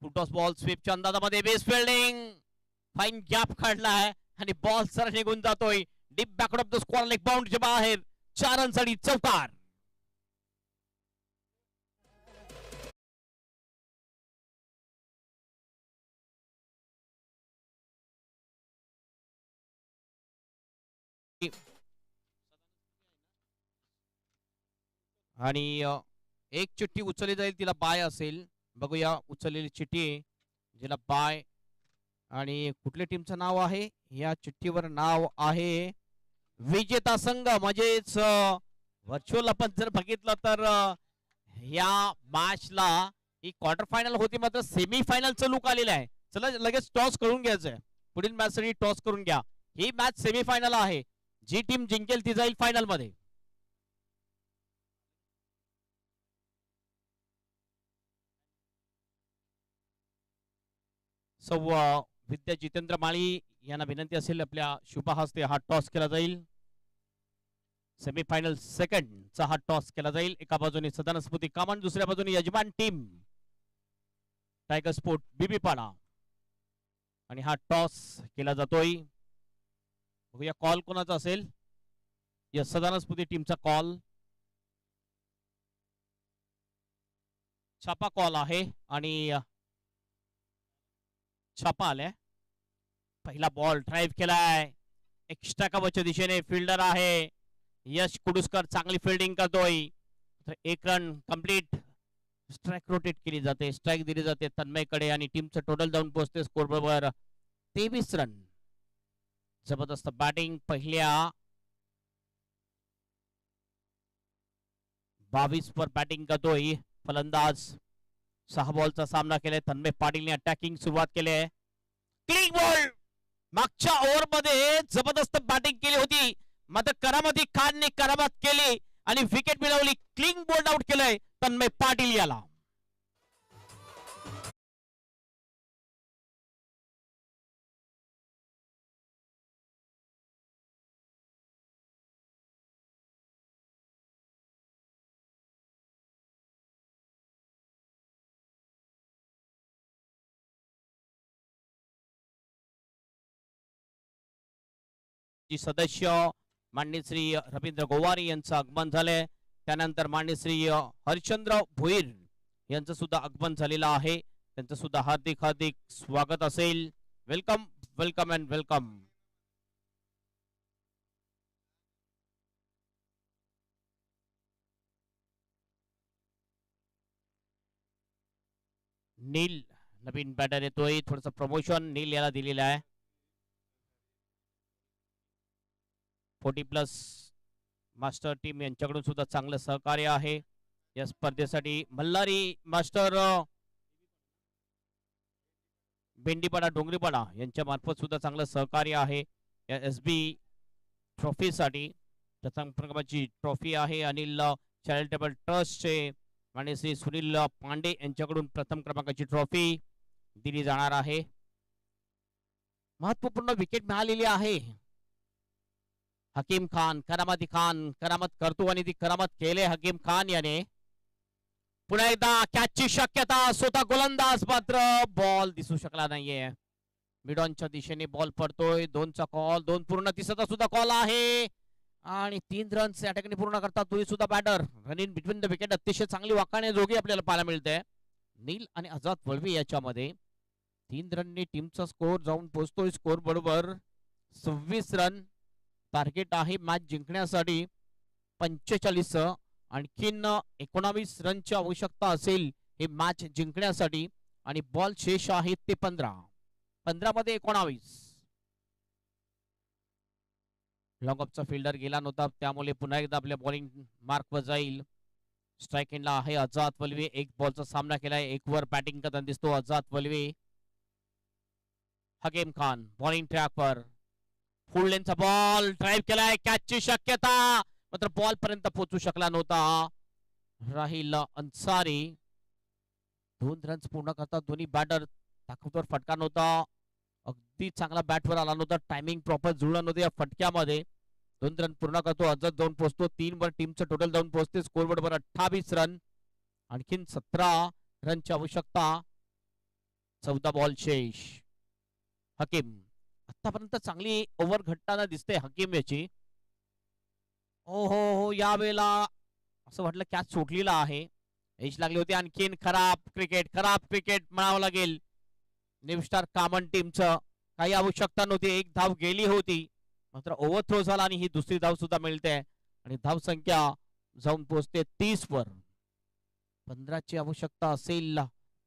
फुल टॉस बॉल स्वीपच्या अंदाजामध्ये बेस फिल्डिंग, फाईन गॅप काढलाय आणि बॉल सर निघून जातोय deep backward of the square leg बाउंड्रीच्या बाहेर, 4 रन साठी चौकार. आणि एक चिठ्ठी उचलली जाईल, तिला बाय असेल. बघूया उचललेली चिठ्ठी जिला बाय आणि कुठल्या टीमचं नाव आहे या चिठ्ठीवर, नाव आहे विजेता संघ. म्हणजेच व्हर्च्युअल आपण जर बघितलं तर या मॅचला ही क्वार्टर फायनल होती, मात्र सेमी फायनलचं लुक आलेलं आहे. चला लगेच टॉस करून घ्यायचंय, पुढील मॅच साठी टॉस करून घ्या. ही मॅच सेमी फायनल आहे, जी टीम जिंकेल ती जाईल फायनल मध्ये. सौ विद्या जितेंद्र माळी यांना विनंती असेल आपल्या शुभ हस्ते हा टॉस केला जाईल. सेमीफायनल सेकंडचा हा टॉस केला जाईल. एका बाजूने सदानंद स्मृती कामन, दुसऱ्या बाजूने यजमान टीम टायगर स्पोर्ट बीबीपाडा, आणि हा टॉस केला जातोय. बघूया कॉल कोणाचा असेल. या सदानंद स्मृती टीमचा कॉल, छापा कॉल आहे आणि छापा आलाय. पहिला बॉल ड्राईव्ह केलाय, एक्स्ट्रा कव्हरच्या दिशेने फिल्डर आहे यश कुडुसकर, चांगली फिल्डिंग करतोय. एक रन कंप्लीट, स्ट्राइक रोटेट केली जाते, स्ट्राइक दिली जाते तन्मयकडे आणि टीमचं टोटल जाऊन पोहोचते स्कोर बरोबर 23 रन. जबरदस्त बॅटिंग पहिल्या 22 वर बॅटिंग करतोय फलंदाज. 6 बॉलचा सामना केलाय तन्मय पाटीलने, अटॅकिंग सुरुवात केली आहे. क्लीन बॉल, मागच्या ओव्हर मध्ये जबरदस्त बॅटिंग केली होती, मात्र करामती खानने करामत केली आणि विकेट मिळवली. क्लीन बॉल आउट केलंय तन्मय पाटील याला. सदस्य माननीय श्री रवींद्र गोवारी यांचं आगमन झालंय. त्यानंतर माननीय श्री हरिश्चंद्र भोईर यांचं सुद्धा आगमन झालेलं आहे. त्यांचं सुद्धा हार्दिक हार्दिक स्वागत असेल. Welcome welcome and welcome. नील नवीन बॅटर येतोय, थोडस प्रमोशन नील याला दिलेलं आहे. 40+ मास्टर टीम यांच्याकडून सुद्धा चांगलं सहकार्य आहे या स्पर्धेसाठी. मल्हारी मास्टर बेंडीपाडा डोंगरीपाडा यांच्या मार्फत सुद्धा चांगलं सहकार्य आहे या SB ट्रॉफीसाठी. प्रथम क्रमांकाची ट्रॉफी आहे अनिल चॅरिटेबल ट्रस्टचे आणि श्री सुनील पांडे यांच्याकडून प्रथम क्रमांकाची ट्रॉफी दिली जाणार आहे. महत्वपूर्ण विकेट मिळालेली आहे. हकीम खान, करामती खान करामत करतो आणि ती करामत केले हकीम खान याने. पुन्हा एकदा कॅचची शक्यता, स्वतः गोलंदाज मात्र बॉल दिसू शकला नाहीये. मिडॉनच्या दिशेने बॉल पडतोय. 2चा कॉल, 2 पूर्ण, 3चा सुद्धा कॉल आहे आणि 3 रन्स या ठिकाणी पूर्ण करतात दोन्ही सुद्धा batter. Run in between the wicket अतिशय चांगली वाकाणे जोगी आपल्याला पाहायला मिळते. नील आणि आझाद वळवी याच्यामध्ये 3 रनने टीमचा स्कोर जाऊन पोहोचतोय स्कोर बरोबर 26 रन. टार्गेट आहे मॅच जिंकण्यासाठी 45. आणखीन 19 रनची आवश्यकता असेल हे मॅच जिंकण्यासाठी आणि बॉल शेष आहेत ते 15 मध्ये 19. लॉंग ऑफचा फिल्डर गेला नव्हता त्यामुळे पुन्हा एकदा आपल्या बॉलिंग मार्कवर जाईल. स्ट्राइक एंडला आहे आझाद वल्वे. एक बॉलचा सामना केलाय. एक वर बॅटिंग करताना दिसतो आझाद वल्वे. हकीम खान बॉलिंग ट्रॅकवर. फुल लेनचा बॉल ड्राईव्ह केलाय. कॅचची शक्यता मात्र बॉल पर्यंत पोहोचू शकला नव्हता राहिल अन्सारी. 2 रन्स पूर्ण करतात दोन्ही बॅटर. ताकदवर फटका नव्हता. अगदी चांगला बॅटवर आला नव्हता. टायमिंग प्रॉपर जुळलं नव्हतं या फटक्यामध्ये. 2 रन पूर्ण करतो. अजत जाऊन पोहोचतो. 3 वर टीमचं टोटल जाऊन पोहोचते. स्कोर बरोबर 28 रन. आणखीन 17 रनची आवश्यकता. 14 बॉल शेष. हकीम आतापर्यंत चांगली ओव्हर घडताना दिसते हकीम याची. हो यावेळेला असं वाटलं कॅच सोडलेला आहे. एज लागली होती. आणखीन खराब क्रिकेट म्हणावं लागेल. न्यू स्टार कामन टीमचं काही आवश्यकता नव्हती. एक धाव गेली होती मात्र ओव्हरथ्रो झाला आणि ही दुसरी धाव सुद्धा मिळते आणि धाव संख्या जाऊन पोहोचते 30 वर. 15 ची आवश्यकता असेल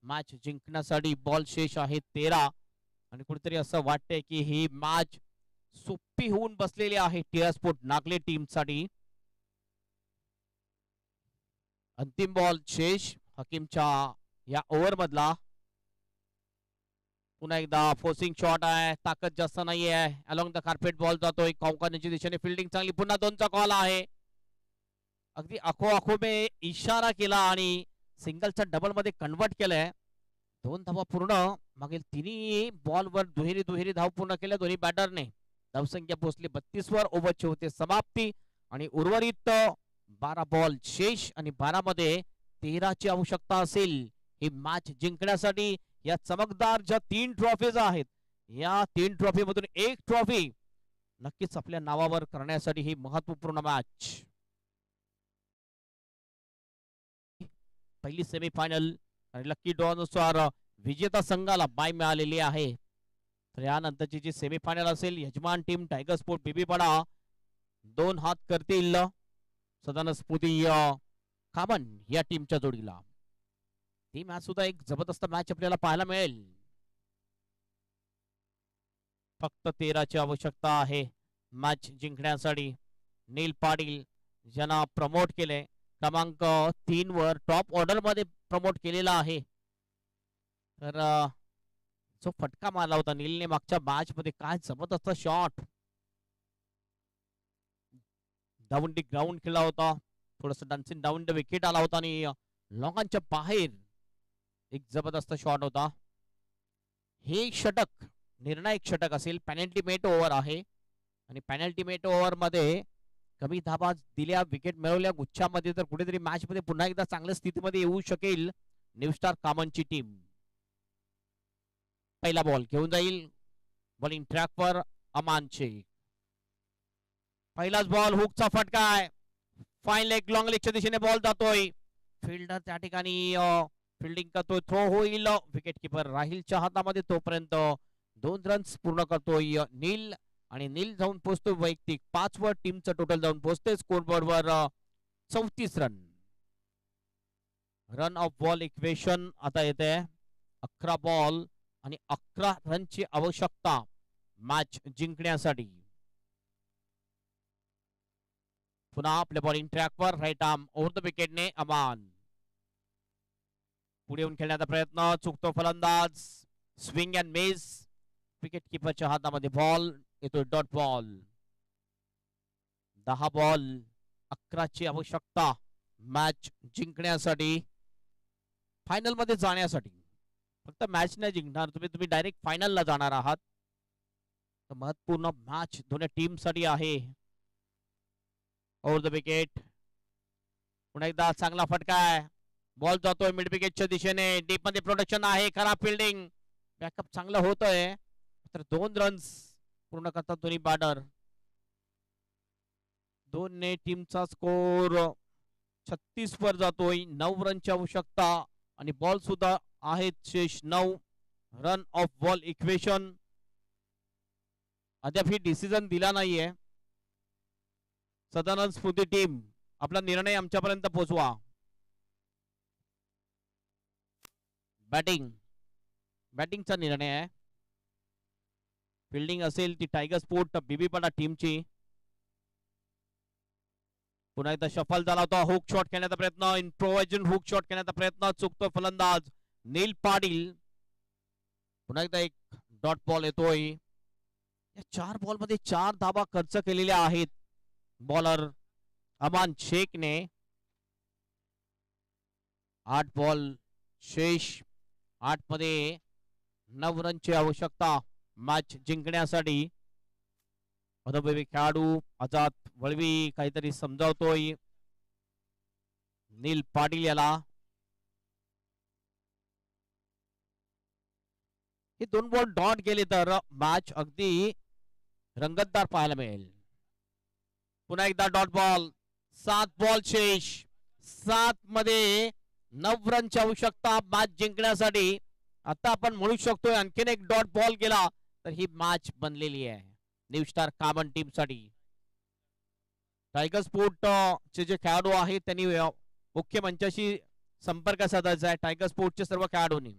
मॅच जिंकण्यासाठी. बॉल शेष आहे 13 आणि कुठेतरी असं वाटतंय की ही मॅच सोपी होऊन बसलेली आहे टिआरस्पोर्ट नागले टीम साठी. अंतिम बॉल शेष हकीमच्या या ओव्हर मधला. पुन्हा एकदा फोर्सिंग शॉट आहे. ताकद जास्त नाहीये. अलॉंग द कार्पेट बॉल जातोय कौकानीच्या दिशेने. फिल्डिंग चांगली. पुन्हा 2चा कॉल आहे. अगदी आखो में इशारा केला आणि सिंगलचा डबल मध्ये कन्वर्ट केलंय. 2 धावा पूर्ण. मागील तिन्ही बॉलवर दुहेरी धाव पूर्ण केल्या दोन्ही बॅटरने. धावसंख्या पोहोचली 32 वर. ओव्हरची होते समाप्ती आणि उर्वरित 12 बॉल शेष आणि 12 मध्ये 13 ची आवश्यकता असेल ही मॅच जिंकण्यासाठी. या चमकदार ज्या 3 ट्रॉफीज आहेत या 3 ट्रॉफी मधून एक ट्रॉफी नक्कीच आपल्या नावावर करण्यासाठी ही महत्वपूर्ण मॅच. पहिली सेमीफायनल आणि लकी ड्रॉ नुसार विजेता संघाला बाय मिळालेली आहे. तर यानंतरची जी सेमीफायनल असेल यजमान टीम टायगर स्पोर्ट बीबीपाडा 2 हात करतील सदानंद स्मृती कामन या टीमच्या जोडीला. ती मॅच सुद्धा एक जबरदस्त मॅच आपल्याला पाहायला मिळेल. फक्त 13 ची आवश्यकता आहे मॅच जिंकण्यासाठी. नील पाटील ज्यांना प्रमोट केले क्रमांक 3 वर टॉप ऑर्डर मध्ये प्रमोट केलेला आहे. तर जो फटका मारला होता नीलने मागच्या मॅच मध्ये काय जबरदस्त शॉट. डाऊन द ग्राउंड खेळला होता. थोडस डान्सिंग डाऊन द विकेट आला होता आणि लोकांच्या बाहेर एक जबरदस्त शॉट होता. हे षटक निर्णायक षटक असेल. पेनल्टी मेट ओव्हर आहे आणि पेनल्टी मेट ओव्हर मध्ये कमी धाबा दिल्या विकेट मिळवल्या गुच्छामध्ये तर कुठेतरी मॅच मध्ये पुन्हा एकदा चांगल्या स्थितीमध्ये येऊ शकेल न्यू स्टार कामनची टीम. पहिला बॉल घेऊन जाईल बॉलिंग ट्रॅकवर अमान शेख. पहिलाच बॉल हुकचा फटका आहे. फाईन लेग लॉंग लेगच्या दिशेने बॉल जातोय. फिल्डर त्या ठिकाणी फिल्डिंग करतोय. थ्रो होईल. विकेट किपर राहिलच्या हातामध्ये. तोपर्यंत 2 रन्स पूर्ण करतोय नील आणि नील जाऊन पोहोचतोय वैयक्तिक 5 वर. टीमचं टोटल जाऊन पोहोचते स्कोर बोर्डवर 34 run. Run of ball equation आता येते. 11 बॉल आणि 11 रनची आवश्यकता मॅच जिंकण्यासाठी. पुन्हा आपल्या बॉलिंग ट्रॅकवर राईट आर्म ओव्हर द विकेटने अमान. पुढे येऊन खेळण्याचा प्रयत्न. चुकतो फलंदाज. Swing and miss. विकेट किपरच्या हातामध्ये बॉल येतो डॉट बॉल. 10 बॉल 11 ची आवश्यकता मॅच जिंकण्यासाठी. फायनल मध्ये जाण्यासाठी. फक्त मॅच नाही जिंकणार तुम्ही डायरेक्ट फायनलला जाणार आहात. तर महत्वपूर्ण मॅच दोन्ही टीम साठी आहे. Over the wicket. पुन्हा एकदा चांगला फटका आहे. बॉल जातोय मिड विकेटच्या दिशेने. डीप मध्ये प्रोटेक्शन आहे. खराब फिल्डिंग. बॅकअप चांगलं होतंय. तर 2 रन्स पूर्ण करतात दोन्ही बॅटर. 2 ने टीमचा स्कोर 36 वर जातोय. 9 रनची आवश्यकता आणि बॉल सुद्धा आहेत शेष 9. रन ऑफ बॉल इक्वेशन अद्याप ही डिसिजन दिला नाहीये. सदानंद स्फूर्ती टीम आपला निर्णय आमच्यापर्यंत पोहोचवा. बॅटिंगचा निर्णय आहे. फिल्डिंग असेल ती टायगर स्पोर्ट बीबीपाडा टीमची. पुन्हा एकदा शफल झाला होता. हुक शॉट खेळण्याचा प्रयत्न, इम्प्रोव्हायझन हुक शॉट खेळण्याचा प्रयत्न, चुकतो फलंदाज नील पाटील. पुन्हा एकदा एक डॉट बॉल येतोय. या 4 बॉल मध्ये 4 धाबा खर्च केलेल्या आहेत बॉलर अमान शेखने. 8 बॉल शेष, 8 मध्ये 9 रनची आवश्यकता मॅच जिंकण्यासाठी. अनुभवी खेळाडू आझाद वळवी काहीतरी समजावतोय नील पाटील याला. हे 2 बॉल डॉट गेले तर मॅच अगदी रंगतदार पाहायला मिळेल. पुन्हा एकदा डॉट बॉल. 7 बॉल शेष, 7 मध्ये 9 रनची आवश्यकता मॅच जिंकण्यासाठी. आता आपण म्हणू शकतोय आणखीन एक डॉट बॉल गेला तर ही मॅच बनलेली आहे न्यू स्टार कामन टीम साठी. टायगर स्पोर्ट चे जे खेळाडू आहेत त्यांनी मुख्य मंचाशी संपर्क साधायचा आहे टायगर स्पोर्टचे सर्व खेळाडूंनी.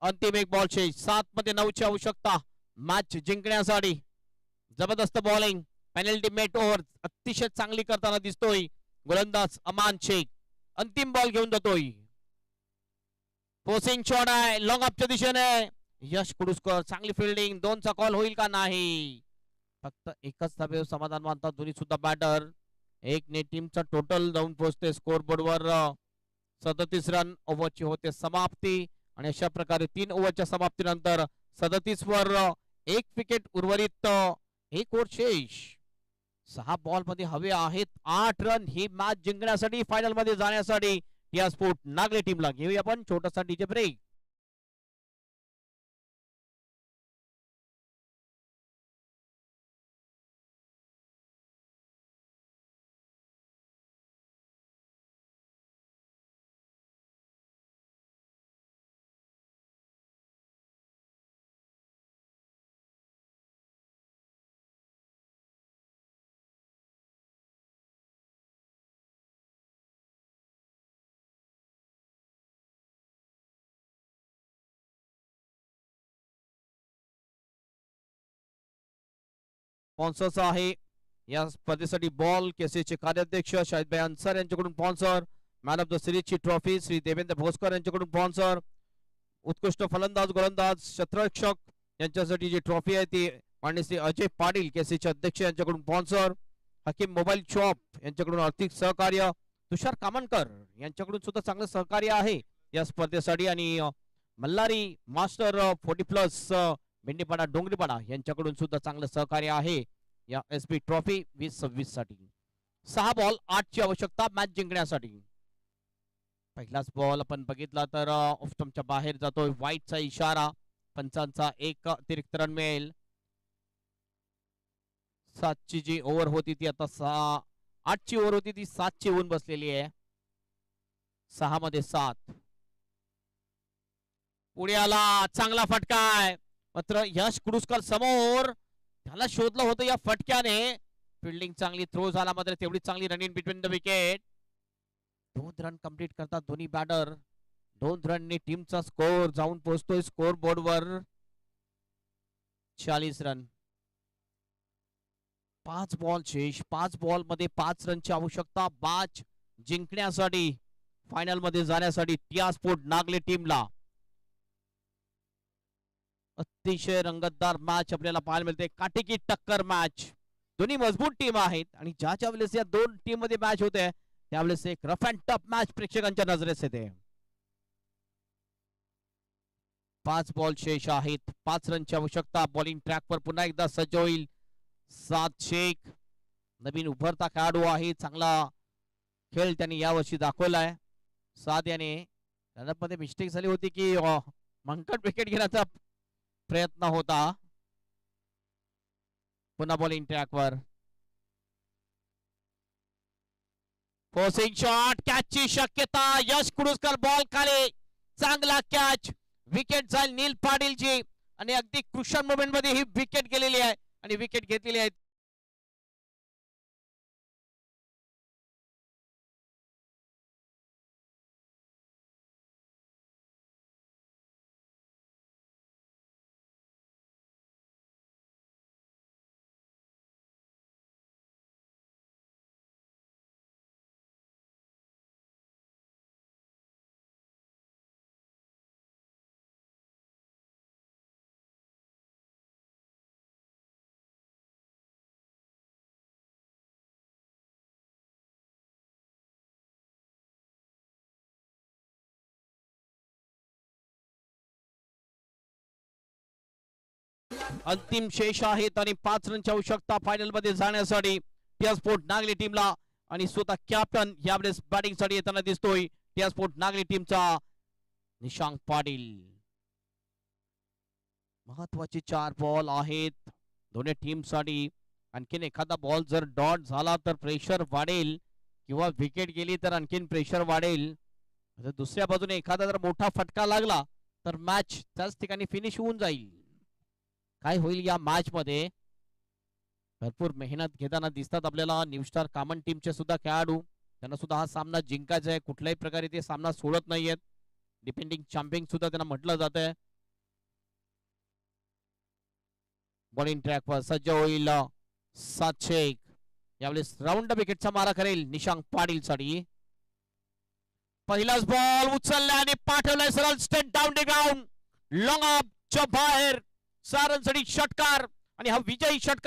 अंतिम एक बॉल शेष, 7 मध्ये 9 ची आवश्यकता मॅच जिंकण्यासाठी. जबरदस्त बॉलिंग, पेनल्टी मेट ओव्हर अतिशय चांगली करताना दिसतोय गोलंदाज अमान शेख. अंतिम बॉल घेऊन जातोय. फोर्सिंग शॉट आहे लॉंग ऑफच्या दिशेने. यश कुडूसकर चांगली फिल्डिंग. 2चा कॉल होईल का नाही. फक्त एकच धाब्यावर समाधान मानतात दोन्ही सुद्धा बॅटर. 1 ने टीमचा टोटल जाऊन पोहोचते स्कोर बोर्डवर. 37 रन ओव्हरची होते समाप्ती. आणि अशा प्रकारे 3 ओव्हरच्या समाप्तीनंतर 37 वर 1 विकेट उर्वरित, 1 ओव्हर शेष. 6 बॉल मध्ये हवे आहेत 8 रन ही मॅच जिंकण्यासाठी, फायनल मध्ये जाण्यासाठी या स्पोर्ट नागले टीमला. घेऊया आपण छोटासा डीजे ब्रेक. स्पॉन्सर्स आहे या स्पर्धेसाठी बॉल केसीचे कार्याध्यक्ष शाहिदभाई अन्सार यांच्याकडून स्पॉन्सर. मॅन ऑफ द सिरीजची ट्रॉफी श्री देवेंद्र भोसकर यांच्याकडून स्पॉन्सर. उत्कृष्ट फलंदाज गोलंदाज क्षेत्ररक्षक यांच्यासाठी जी ट्रॉफी आहे ती माननीय श्री अजय पाटील केसीचे अध्यक्ष यांच्याकडून स्पॉन्सर. हकीम मोबाईल शॉप यांच्याकडून आर्थिक सहकार्य. तुषार कामनकर यांच्याकडून सुद्धा चांगलं सहकार्य आहे या स्पर्धेसाठी. आणि मल्हारी मास्टर 40+ भेंडीपाडा डोंगरीपाडा यांच्याकडून सुद्धा चांगलं सहकार्य आहे या एसबी ट्रॉफी 2026 साठी. 6 बॉल 8 ची आवश्यकता मॅच जिंकण्यासाठी. पहिलाच बॉल आपण बघितला तर ऑफ स्टंपच्या बाहेर जातोय. वाईटचा इशारा. पंचांचा 1 अतिरिक्त रन मिळेल. 7 ची जी ओव्हर होती ती आता 8 ची ओव्हर होती ती 7 ची होऊन बसलेली आहे. 6 मध्ये 7. पुढे आला चांगला फटका आहे मात्र यश कुडूसकर समोर. त्याला शोधलं होतं या फटक्याने. फिल्डिंग चांगली, थ्रो झाला मात्र तेवढी चांगली run in between the wicket. 2 run complete करतात दोन्ही बॅटर. 2 रनने टीमचा स्कोर जाऊन पोहोचतोय स्कोर बोर्डवर 40 रन. 5 बॉल शेष. 5 बॉल मध्ये 5 रनची आवश्यकता मॅच जिंकण्यासाठी, फायनल मध्ये जाण्यासाठी टिया स्पोर्ट नागले टीमला. अतिशय रंगतदार मॅच आपल्याला पाहायला मिळते. काटेकी टक्कर मॅच. दोन्ही मजबूत टीम आहेत आणि ज्या वेळेस या 2 टीम मध्ये मॅच होते त्यावेळेस एक रफ अँड टफ मॅच प्रेक्षकांच्या नजरेस येते. 5 बॉल शेष आहेत. 5 रनची आवश्यकता. बॉलिंग ट्रॅकवर पुन्हा एकदा सज्ज होईल साद शेख. नवीन उभरता खेळाडू आहे. चांगला खेळ त्यांनी यावर्षी दाखवलाय. साद याने रनअप मध्ये मिस्टेक झाली होती की मंकट विकेट घेण्याचा प्रयत्न होता. पुन्हा बॉलिंग ट्रॅकवर. Forcing shot. कॅचची शक्यता. यश कुडूसकर बॉल खाली. चांगला कॅच. विकेट जाईल नील पाटीलची आणि अगदी क्रुशियल मोमेंट मध्ये ही विकेट गेलेली आहे आणि विकेट घेतलेली आहे. अंतिम शेष आहेत आणि 5 रनची आवश्यकता फायनल मध्ये जाण्यासाठी टिया स्पोर्ट नागली टीमला आणि स्वतः कॅप्टन यावेळेस बॅटिंग साठी येताना दिसतोय टिया स्पोर्ट नागली टीमचा निशांक पाटील. महत्वाचे 4 बॉल आहेत दोन्ही टीम साठी. आणखीन एखादा बॉल जर डॉट झाला तर प्रेशर वाढेल किंवा विकेट गेली तर आणखीन प्रेशर वाढेल. दुसऱ्या बाजूने एखादा जर मोठा फटका लागला तर मॅच त्याच ठिकाणी फिनिश होऊन जाईल. काय होईल या मॅच मध्ये भरपूर मेहनत घेताना दिसतात आपल्याला न्यू स्टार कॉमन टीमचे सुद्धा खेळाडू. त्यांना सुद्धा हा सामना जिंकायचा आहे. कुठल्याही प्रकारे ते सामना सोडत नाहीयेत. डिपेंडिंग चॅम्पियन सुद्धा त्यांना म्हटलं जात आहे. बॉलिंग ट्रॅक वर सज्ज होईल 701. यावेळेस राऊंड विकेटचा मारा करेल निशांक पाटील साठी. पहिलाच बॉल उचलला आणि पाठवलाय सरळ state down the ground long of च्या बाहेर. 6 रनसाठी षटकार आणि हा विजयी षटकार